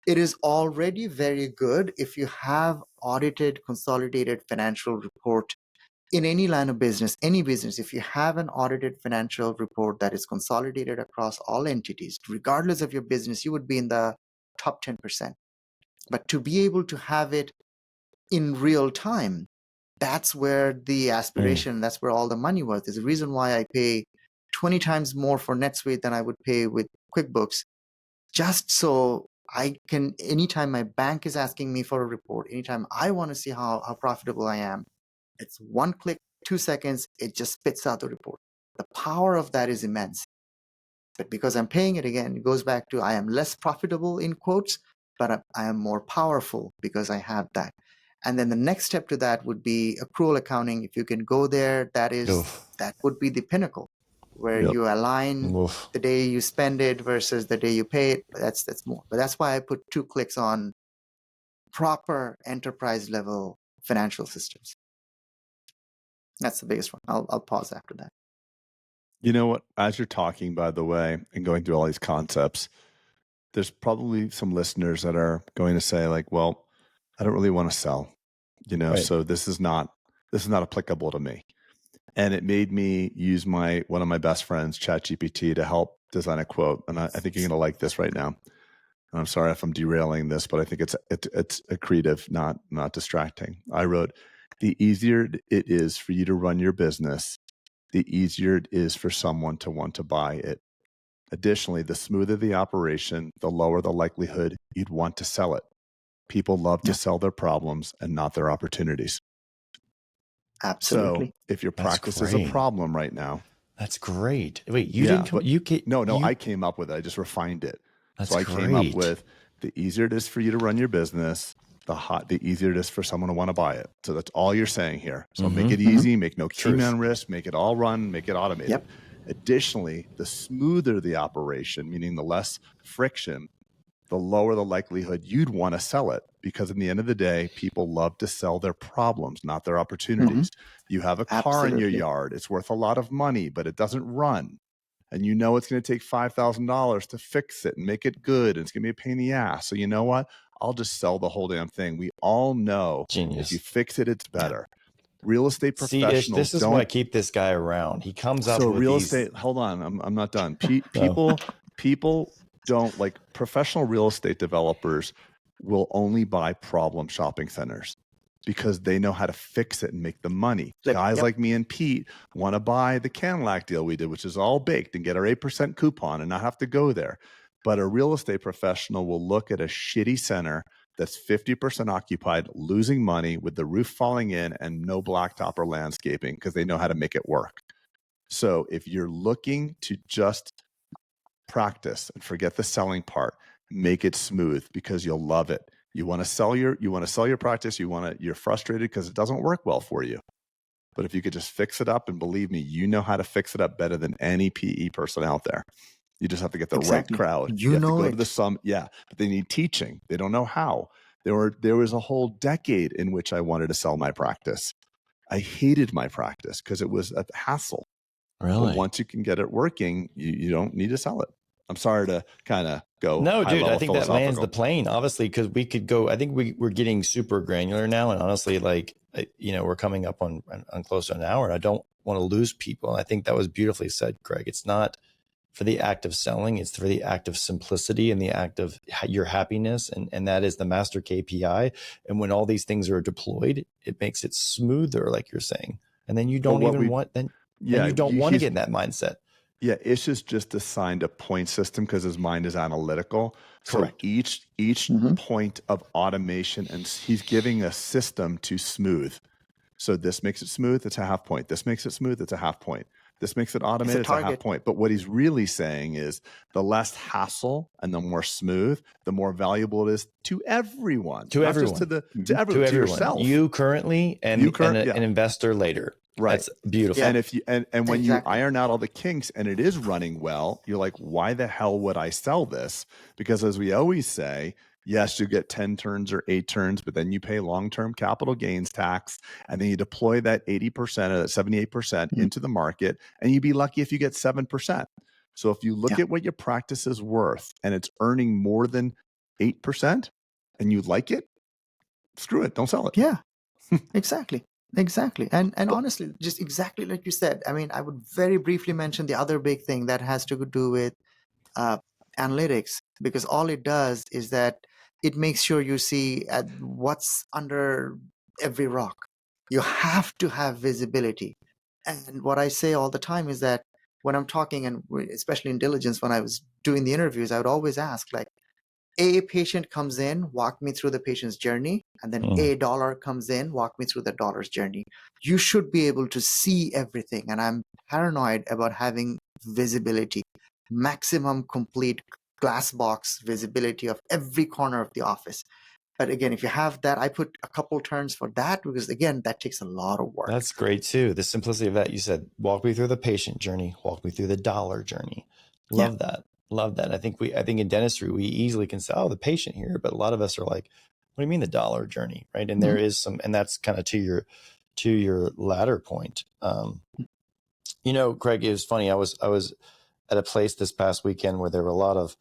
It is already very good if you have audited, consolidated financial report in any line of business, any business. If you have an audited financial report that is consolidated across all entities, regardless of your business, you would be in the top 10%. But to be able to have it in real time, that's where the aspiration, that's where all the money was. There's a reason why I pay 20 times more for NetSuite than I would pay with QuickBooks, just so I can, anytime my bank is asking me for a report, anytime I want to see how profitable I am, it's 1 click, 2 seconds, it just spits out the report. The power of that is immense. But because I'm paying it again, it goes back to I am less profitable in quotes, but I am more powerful because I have that. And then the next step to that would be accrual accounting. If you can go there, that would be the pinnacle, where you align the day you spend it versus the day you pay it. That's more. But that's why I put 2 clicks on proper enterprise level financial systems. That's the biggest one. I'll pause after that. You know what? As you're talking, by the way, and going through all these concepts, there's probably some listeners that are going to say, like, well, I don't really want to sell, Right. so this is not applicable to me. And it made me use one of my best friends, ChatGPT, to help design a quote. And I think you're going to like this right now. And I'm sorry if I'm derailing this, but I think it's accretive, not distracting. I wrote, the easier it is for you to run your business, the easier it is for someone to want to buy it. Additionally, the smoother the operation, the lower the likelihood you'd want to sell it. People love to sell their problems and not their opportunities. Absolutely. So if your That's practice is a great. problem right now. That's great. Wait, you Yeah, didn't come, but- you can, No, you, I came up with it. I just refined it. that's So I came up great. with the easier it is for you to run your business, the easier it is for someone to want to buy it. So that's all you're saying here. So make it easy, make no key man risk, make it all run, make it automated. Yep. Additionally, the smoother the operation, meaning the less friction, the lower the likelihood you'd want to sell it. Because in the end of the day, people love to sell their problems, not their opportunities. You have a car in your Absolutely. yard. It's worth a lot of money, but it doesn't run. And you know it's going to take $5,000 to fix it and make it good. And it's going to be a pain in the ass. So you know what? I'll just sell the whole damn thing. We all know Genius. if you fix it, it's better. Real estate See, professionals Ish, this is don't. why I keep this guy around. He comes up So with real these. estate. Hold on, I'm not done. People don't like professional real estate developers will only buy problem shopping centers because they know how to fix it and make the money. Yep. Guys like me and Pete want to buy the Cadillac deal we did, which is all baked, and get our 8% coupon and not have to go there. But a real estate professional will look at a shitty center that's 50% occupied, losing money with the roof falling in and no blacktop or landscaping because they know how to make it work. So if you're looking to just practice and forget the selling part make it smooth because you'll love it. You want to sell your practice. You're frustrated because it doesn't work well for you. But if you could just fix it up, and believe me, you know how to fix it up better than any PE person out there. You just have to get the right crowd. You have to go to the summit. Yeah, but they need teaching. They don't know how. There was a whole decade in which I wanted to sell my practice. I hated my practice because it was a hassle. Really? But once you can get it working, you don't need to sell it. I'm sorry to kind of go. No, dude, I think that lands the plane, obviously, because we could go. I think we're getting super granular now. And honestly, like, we're coming up on close to an hour, and I don't want to lose people. And I think that was beautifully said, Greg. It's not for the act of selling. It's for the act of simplicity and the act of your happiness. And that is the master KPI. And when all these things are deployed, it makes it smoother, like you're saying. And then you don't want to get in that mindset. Yeah, Ish is just assigned a point system because his mind is analytical. Correct. So each point of automation, and he's giving a system to smooth. So this makes it smooth, it's a half point. This makes it smooth, it's a half point. This makes it automated, it's a half point. But what he's really saying is the less hassle and the more smooth, the more valuable it is to everyone. To everyone. Just to everyone. To yourself. You currently and an investor later. Right. That's beautiful. Yeah. And when you iron out all the kinks and it is running well, you're like, why the hell would I sell this? Because as we always say, yes, you get 10 turns or 8 turns, but then you pay long-term capital gains tax, and then you deploy that 80% or that 78% into the market, and you'd be lucky if you get 7%. So if you look at what your practice is worth and it's earning more than 8% and you like it, screw it, don't sell it. Yeah, exactly. And honestly, just exactly like you said, I mean, I would very briefly mention the other big thing that has to do with analytics, because all it does is that it makes sure you see what's under every rock. You have to have visibility. And what I say all the time is that when I'm talking, and especially in diligence, when I was doing the interviews, I would always ask, like, a patient comes in, walk me through the patient's journey, and then a dollar comes in, walk me through the dollar's journey. You should be able to see everything. And I'm paranoid about having visibility, maximum complete glass box visibility of every corner of the office. But again, if you have that, I put a couple turns for that, because again, that takes a lot of work. That's great too. The simplicity of that. You said, walk me through the patient journey, walk me through the dollar journey. Love that. Love that. I think in dentistry, we easily can say, oh, the patient here, but a lot of us are like, what do you mean the dollar journey? Right. And there is some, and that's kind of to your latter point. Craig, it was funny. I was at a place this past weekend where there were a lot of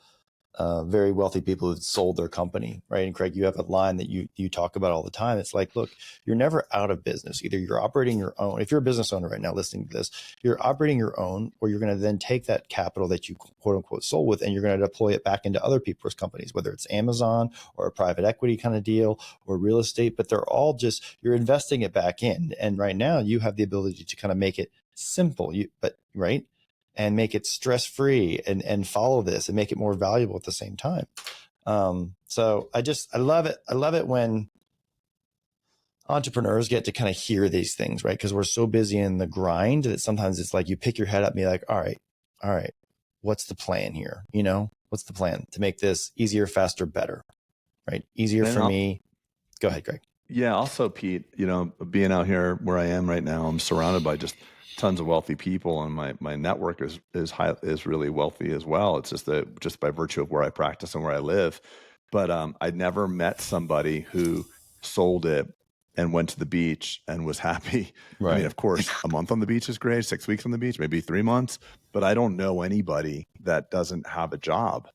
very wealthy people who sold their company, right? And Craig, you have a line that you talk about all the time. It's like, look, you're never out of business. Either you're operating your own. If you're a business owner right now listening to this, you're operating your own, or you're going to then take that capital that you quote unquote sold with, and you're going to deploy it back into other people's companies, whether it's Amazon or a private equity kind of deal or real estate. But they're all just, you're investing it back in. And right now you have the ability to kind of make it simple, right? And make it stress-free and follow this and make it more valuable at the same time. So I love it. I love it when entrepreneurs get to kind of hear these things, right? Because we're so busy in the grind that sometimes it's like you pick your head up and be like, all right, what's the plan here? What's the plan to make this easier, faster, better, right? Easier for me. Go ahead, Greg. Yeah. Also, Pete, being out here where I am right now, I'm surrounded by just tons of wealthy people, and my network is really wealthy as well. It's just by virtue of where I practice and where I live. But I'd never met somebody who sold it and went to the beach and was happy. Right. I mean, of course, a month on the beach is great, 6 weeks on the beach, maybe 3 months, but I don't know anybody that doesn't have a job.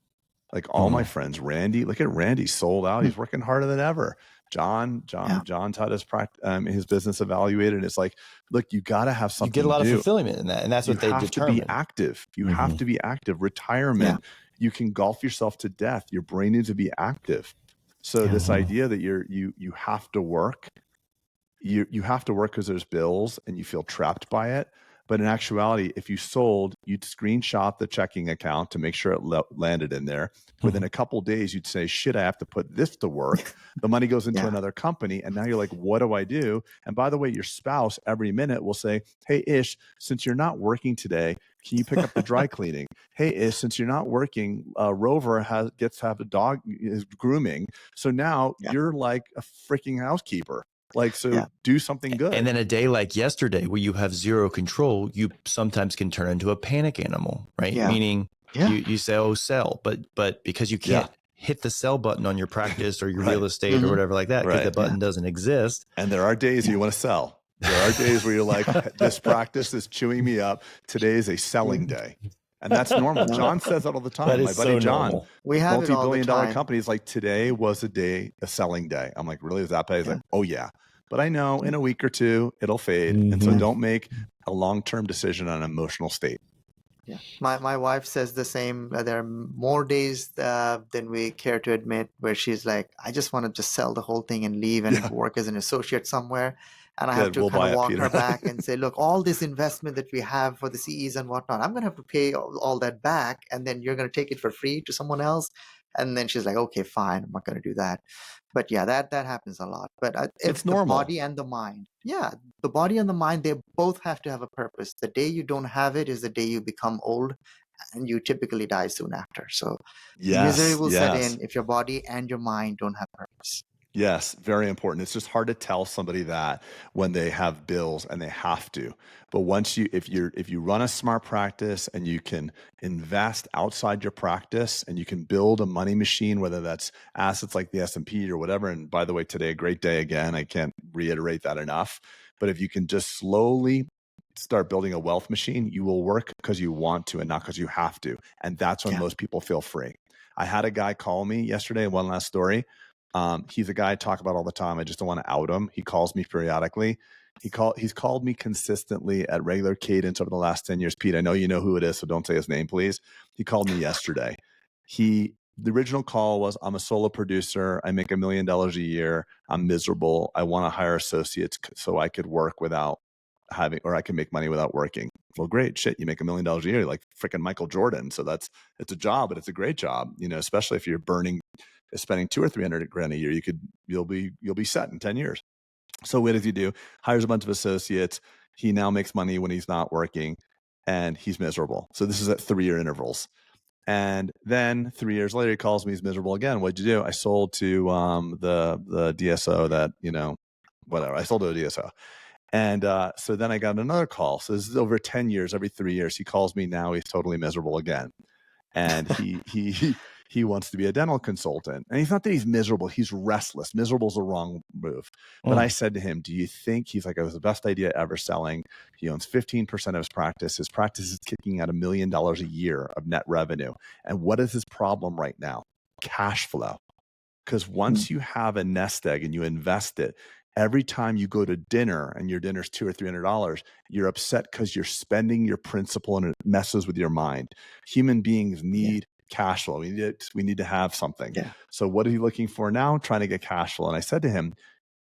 Like all my friends, Randy, look at Randy, sold out. He's working harder than ever. John's had his business evaluated. And it's like, look, you got to have something. You get a lot of fulfillment in that. And that's what they determine. You have to be active. You have to be active. Retirement, you can golf yourself to death. Your brain needs to be active. So this idea that you have to work, you have to work because there's bills and you feel trapped by it. But in actuality, if you sold, you'd screenshot the checking account to make sure it landed in there. Within a couple of days, you'd say, shit, I have to put this to work. The money goes into another company. And now you're like, what do I do? And by the way, your spouse every minute will say, hey, Ish, since you're not working today, Can you pick up the dry cleaning? Hey, since you're not working, Rover gets to have a dog is grooming. So now you're like a freaking housekeeper. Like, so do something good. And then a day like yesterday where you have zero control, you sometimes can turn into a panic animal, right? Yeah. Meaning you say, oh, sell, but because you can't hit the sell button on your practice or your real estate or whatever like that, because the button doesn't exist. And there are days you want to sell. There are days where you're like, this practice is chewing me up. Today is a selling day. And that's normal. John says that all the time. My buddy John, normal. We have multi-billion-dollar companies, like today was a selling day. I'm like, really? Is that bad? He's like, oh yeah. But I know in a week or two, it'll fade. And so don't make a long-term decision on an emotional state. Yeah. My wife says the same. There are more days than we care to admit where she's like, I just want to just sell the whole thing and leave and work as an associate somewhere. And I have to kind of walk her back and say, look, all this investment that we have for the CEs and whatnot, I'm going to have to pay all that back. And then you're going to take it for free to someone else. And then she's like, okay, fine. I'm not going to do that. But yeah, that happens a lot. But if the body and the mind, the body and the mind, they both have to have a purpose. The day you don't have it is the day you become old, and you typically die soon after. So misery will set in if your body and your mind don't have purpose. Yes, very important. It's just hard to tell somebody that when they have bills and they have to. But once if you run a smart practice and you can invest outside your practice and you can build a money machine, whether that's assets like the S&P or whatever. And by the way, today, a great day again. I can't reiterate that enough. But if you can just slowly start building a wealth machine, you will work because you want to and not because you have to. And that's when most people feel free. I had a guy call me yesterday, one last story. He's a guy I talk about all the time. I just don't want to out him. He calls me periodically. He's called me consistently at regular cadence over the last 10 years. Pete, I know you know who it is, so don't say his name, please. He called me yesterday. The original call was, I'm a solo producer. I make $1 million a year. I'm miserable. I want to hire associates so I could work without having, or I can make money without working. Well, great shit. You make $1 million a year, you're like freaking Michael Jordan. So it's a job, but it's a great job, especially if you're spending $200,000 or $300,000 a year, you'll be set in 10 years. So what does he do? Hires a bunch of associates. He now makes money when he's not working and he's miserable. So this is at 3-year intervals. And then 3 years later, he calls me, he's miserable again. What'd you do? I sold to the DSO that, whatever. I sold to a DSO. And so then I got another call. So this is over 10 years, every 3 years. He calls me now, he's totally miserable again. And he wants to be a dental consultant. And he's not that he's miserable. He's restless. Miserable is the wrong move. But I said to him, do you think, he's like, it was the best idea ever selling. He owns 15% of his practice. His practice is kicking out $1 million a year of net revenue. And what is his problem right now? Cash flow. Because once you have a nest egg and you invest it, every time you go to dinner and your dinner's $200 or $300, you're upset because you're spending your principal and it messes with your mind. Human beings need cash flow. We need to have something. Yeah. So what are you looking for now? Trying to get cash flow. And I said to him,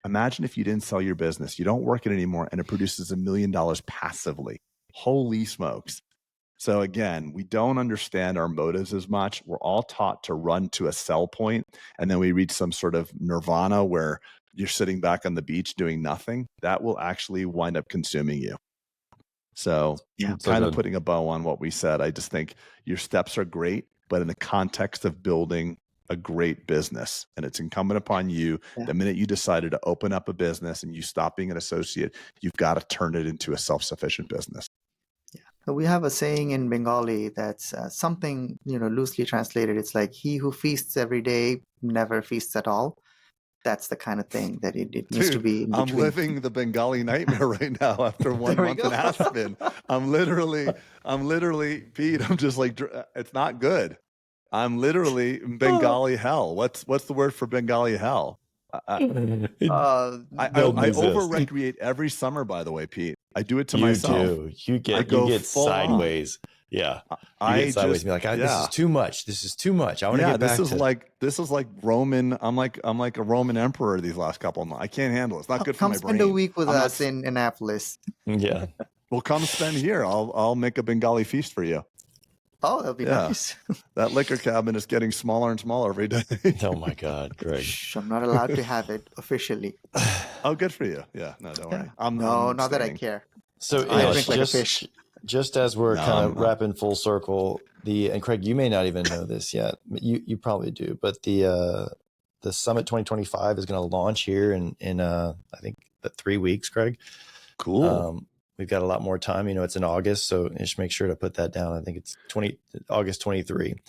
imagine if you didn't sell your business, you don't work it anymore, and it produces $1 million passively. Holy smokes. So again, we don't understand our motives as much. We're all taught to run to a sell point, and then we reach some sort of nirvana where you're sitting back on the beach doing nothing. That will actually wind up consuming you. So kind of putting a bow on what we said, I just think your steps are great, but in the context of building a great business, and it's incumbent upon you, the minute you decided to open up a business and you stop being an associate, you've got to turn it into a self-sufficient business. So we have a saying in Bengali that's something, loosely translated. It's like, he who feasts every day never feasts at all. That's the kind of thing that it needs to be. I'm living the Bengali nightmare right now after 1 month in Aspen. I'm literally, Pete, I'm just like, it's not good. I'm literally in Bengali hell. What's the word for Bengali hell? I over recreate every summer, by the way, Pete. I do it to myself. You get sideways. Yeah. You get sideways and be like, this is too much. This is too much. I want to get back this is like Roman. I'm like a Roman emperor these last couple of months. I can't handle it. It's not good for my brain. Come spend a week with us in Annapolis. Yeah. Well, come spend here. I'll make a Bengali feast for you. Oh, that'll be nice. That liquor cabinet is getting smaller and smaller every day. Oh my God, Greg. Shh, I'm not allowed to have it officially. Oh, good for you. Yeah, no, don't worry. Not that I care. So I drink like a fish. just as we're kind of Nom. wrapping full circle, and Craig, you may not even know this yet. You probably do, but the Summit 2025 is going to launch here in I think 3 weeks, Craig. Cool. We've got a lot more time. It's in August, so just make sure to put that down. I think it's August 23. It's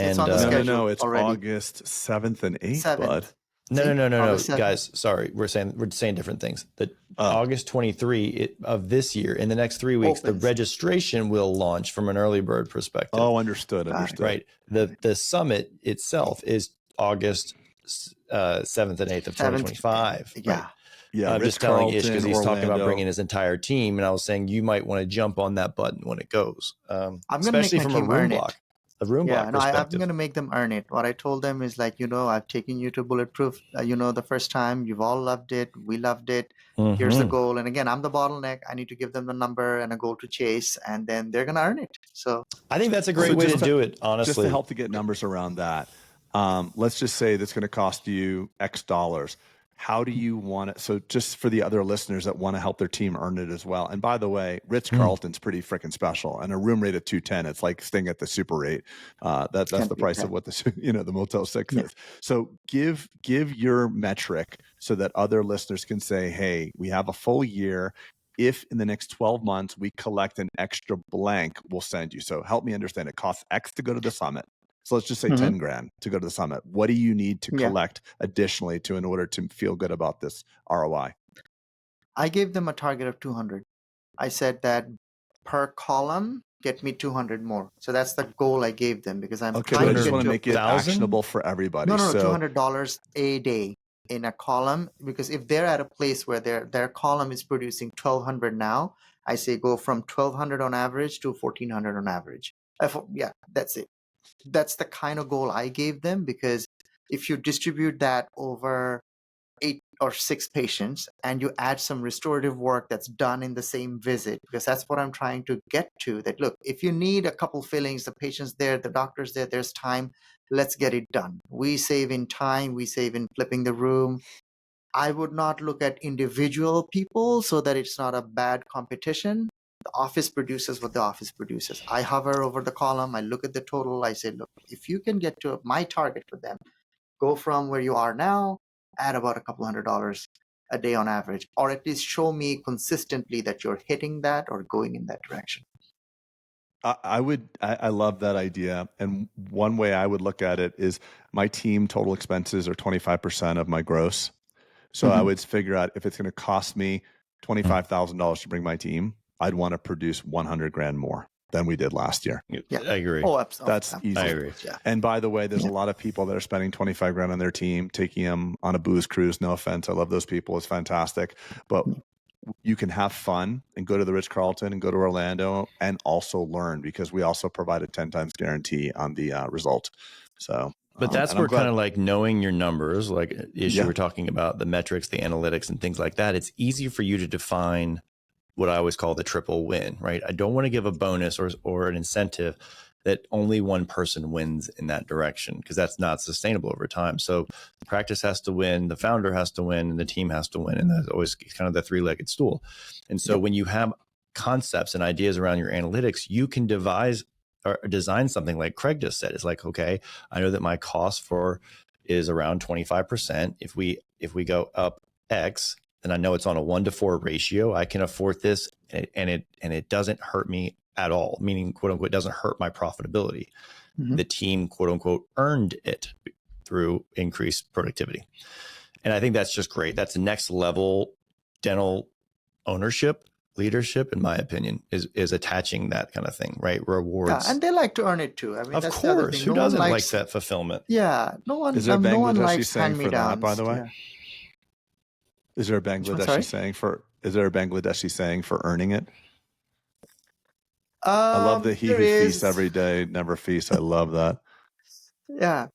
And on the schedule No, it's already. August 7th and 8th, bud. 7th. No, August 7th. guys. Sorry, we're saying different things. August 23 of this year. In the next 3 weeks, Opens. the registration will launch from an early bird perspective. Oh, understood. Right. The summit itself is August 7th and 8th of 2025. Yeah. Right? Yeah, I'm just telling Ish because he's talking about bringing his entire team, and I was saying you might want to jump on that button when it goes, especially from a room block. A room block perspective. I'm going to make them earn it. What I told them is like, I've taken you to Bulletproof, the first time. You've all loved it. We loved it. Here's the goal. And again, I'm the bottleneck. I need to give them the number and a goal to chase, and then they're going to earn it. So I think that's a great way to do it, honestly. Just to help to get numbers around that, let's just say that's going to cost you X dollars. How do you want it? So just for the other listeners that want to help their team earn it as well. And by the way, Ritz-Carlton's pretty freaking special. And a room rate of 210, it's like staying at the Super 8. That's the price of what the Motel 6 is. So give your metric so that other listeners can say, hey, we have a full year. If in the next 12 months we collect an extra blank, we'll send you. So help me understand. It costs X to go to the summit. So let's just say 10 grand to go to the summit. What do you need to collect additionally in order to feel good about this ROI? I gave them a target of 200. I said that per column, get me 200 more. So that's the goal I gave them because I'm okay. But I just want to make it actionable for everybody. No, $200 a day in a column, because if they're at a place where their column is producing 1,200 now, I say go from 1,200 on average to 1,400 on average. Yeah, that's it. That's the kind of goal I gave them, because if you distribute that over 8 or 6 patients and you add some restorative work that's done in the same visit, because that's what I'm trying to get to, that look, if you need a couple fillings, the patient's there, the doctor's there, there's time, let's get it done. We save in time, we save in flipping the room. I would not look at individual people so that it's not a bad competition. The office produces what the office produces. I hover over the column, I look at the total, I say, look, if you can get to my target for them, go from where you are now, add about a couple $100 a day on average, or at least show me consistently that you're hitting that or going in that direction. I love that idea. And one way I would look at it is my team total expenses are 25% of my gross. So I would figure out if it's going to cost me $25,000 to bring my team, I'd want to produce 100 grand more than we did last year. Yeah, I agree. Oh, that's easy. I agree. Yeah. And by the way, there's a lot of people that are spending 25 grand on their team, taking them on a booze cruise. No offense. I love those people. It's fantastic. But you can have fun and go to the Ritz-Carlton and go to Orlando and also learn, because we also provide a 10 times guarantee on the result. So, but that's where kind of like knowing your numbers, like Ish, you were talking about the metrics, the analytics and things like that. It's easy for you to define what I always call the triple win, right? I don't want to give a bonus or an incentive that only one person wins in that direction, because that's not sustainable over time. So the practice has to win, the founder has to win, and the team has to win. And that's always kind of the three-legged stool. And so when you have concepts and ideas around your analytics, you can devise or design something like Craig just said. It's like, okay, I know that my cost is around 25%. If we go up X, then I know it's on a 1-to-4 ratio. I can afford this, and it doesn't hurt me at all, meaning, quote unquote, doesn't hurt my profitability. The team, quote unquote, earned it through increased productivity. And I think that's just great. That's next level dental ownership, leadership, in my opinion, is attaching that kind of thing, right? Rewards. Yeah, and they like to earn it too. I mean, of that's course, the other thing. who doesn't like that fulfillment? Yeah, no one. Is there no one Bangladeshi likes saying for that, hand-me-downs. by the way? Yeah. Is there a Bangladeshi saying for earning it? I love that he who feasts every day never feasts. I love that. Yeah.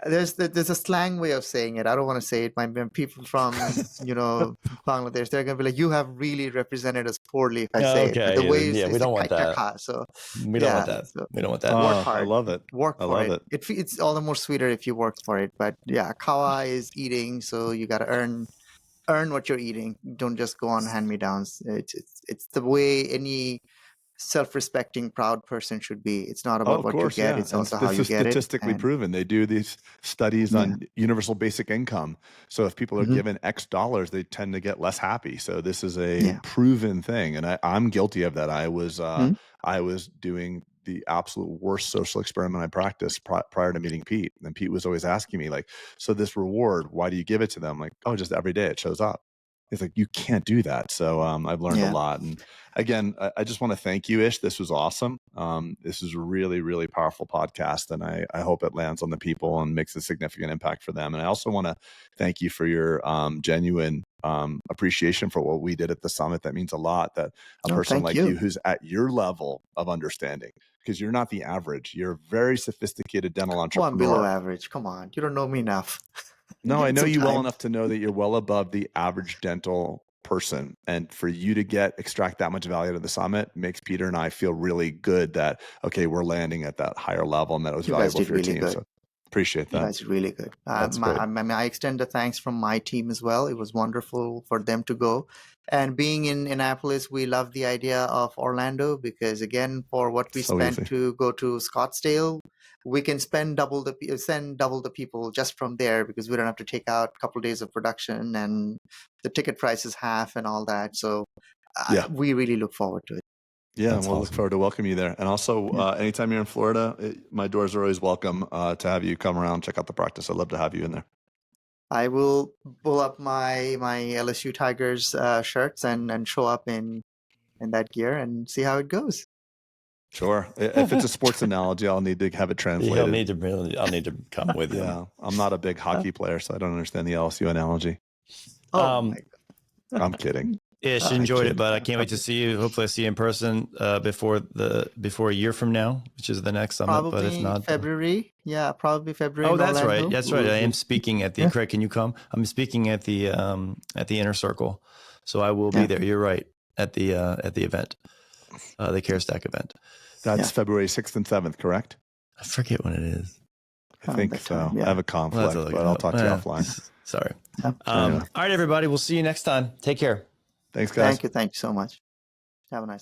There's a slang way of saying it. I don't want to say it. My people from Bangladesh, they're gonna be like, you have really represented us poorly if I say it. But the way we don't want that. We don't want that. We don't want that. Work hard. I love it. Work for it. It's all the more sweeter if you work for it. But yeah, kawa is eating, so you got to earn earn what you're eating. Don't just go on hand-me-downs. It's the way any self-respecting, proud person should be. It's not Oh, about of what you course, get. yeah. It's And also how this you is get it. statistically And proven. They do these studies yeah. on universal basic income. So if people are Mhm. given X dollars, they tend to get less happy. So this is a Yeah. proven thing. And I'm guilty of that. I Mhm. was doing the absolute worst social experiment I practiced prior to meeting Pete. And Pete was always asking me like, so this reward, why do you give it to them? I'm like, oh, just every day it shows up. He's like, you can't do that. So I've learned a Yeah. lot. And again, I just want to thank you, Ish. This was awesome. This is a really, really powerful podcast. And I hope it lands on the people and makes a significant impact for them. And I also want to thank you for your genuine appreciation for what we did at the summit. That means a lot, that a No, person thank like you. you who's at your level of understanding, because you're not the average. You're a very sophisticated dental Oh, I'm below entrepreneur. average. Come on. You don't know me enough. No, I know you well Sometimes. enough to know that you're well above the average dental person. And for you to extract that much value out of the summit makes Peter and I feel really good that, okay, we're landing at that higher level and that it was You guys valuable did for your really team. good. So appreciate You that. guys did really good. That's great. I extend the thanks from my team as well. It was wonderful for them to go. And being in Annapolis, we love the idea of Orlando because, again, for what we So spent easy. to go to Scottsdale, we can send double the people just from there because we don't have to take out a couple of days of production and the ticket price is half and all that. So Yeah. we really look forward to it. Yeah, That's and we'll look awesome. forward to welcoming you there. And also, anytime you're in Florida, my doors are always welcome to have you come around, check out the practice. I'd love to have you in there. I will pull up my LSU Tigers shirts and show up in that gear and see how it goes. Sure. If it's a sports analogy, I'll need to have it translated. I'll need to come with you. Yeah, I'm not a big hockey player, so I don't understand the LSU analogy. Oh my God. I'm kidding. Ish, enjoyed it, but I can't wait to see you. Hopefully, I see you in person before a year from now, which is the next summit. Probably but if not, February. Yeah, probably February. oh, in that's Orlando. right. That's right. I am speaking at the. Craig, can you come? I'm speaking at the Inner Circle, so I will be there. You're right, at the event, the CareStack event. That's February 6th and 7th, correct? I forget when it is. I think so. Yeah. I have a conflict, but I'll talk to you offline. Sorry. Yeah. All right, everybody. We'll see you next time. Take care. Thanks, guys. Thank you so much. Have a nice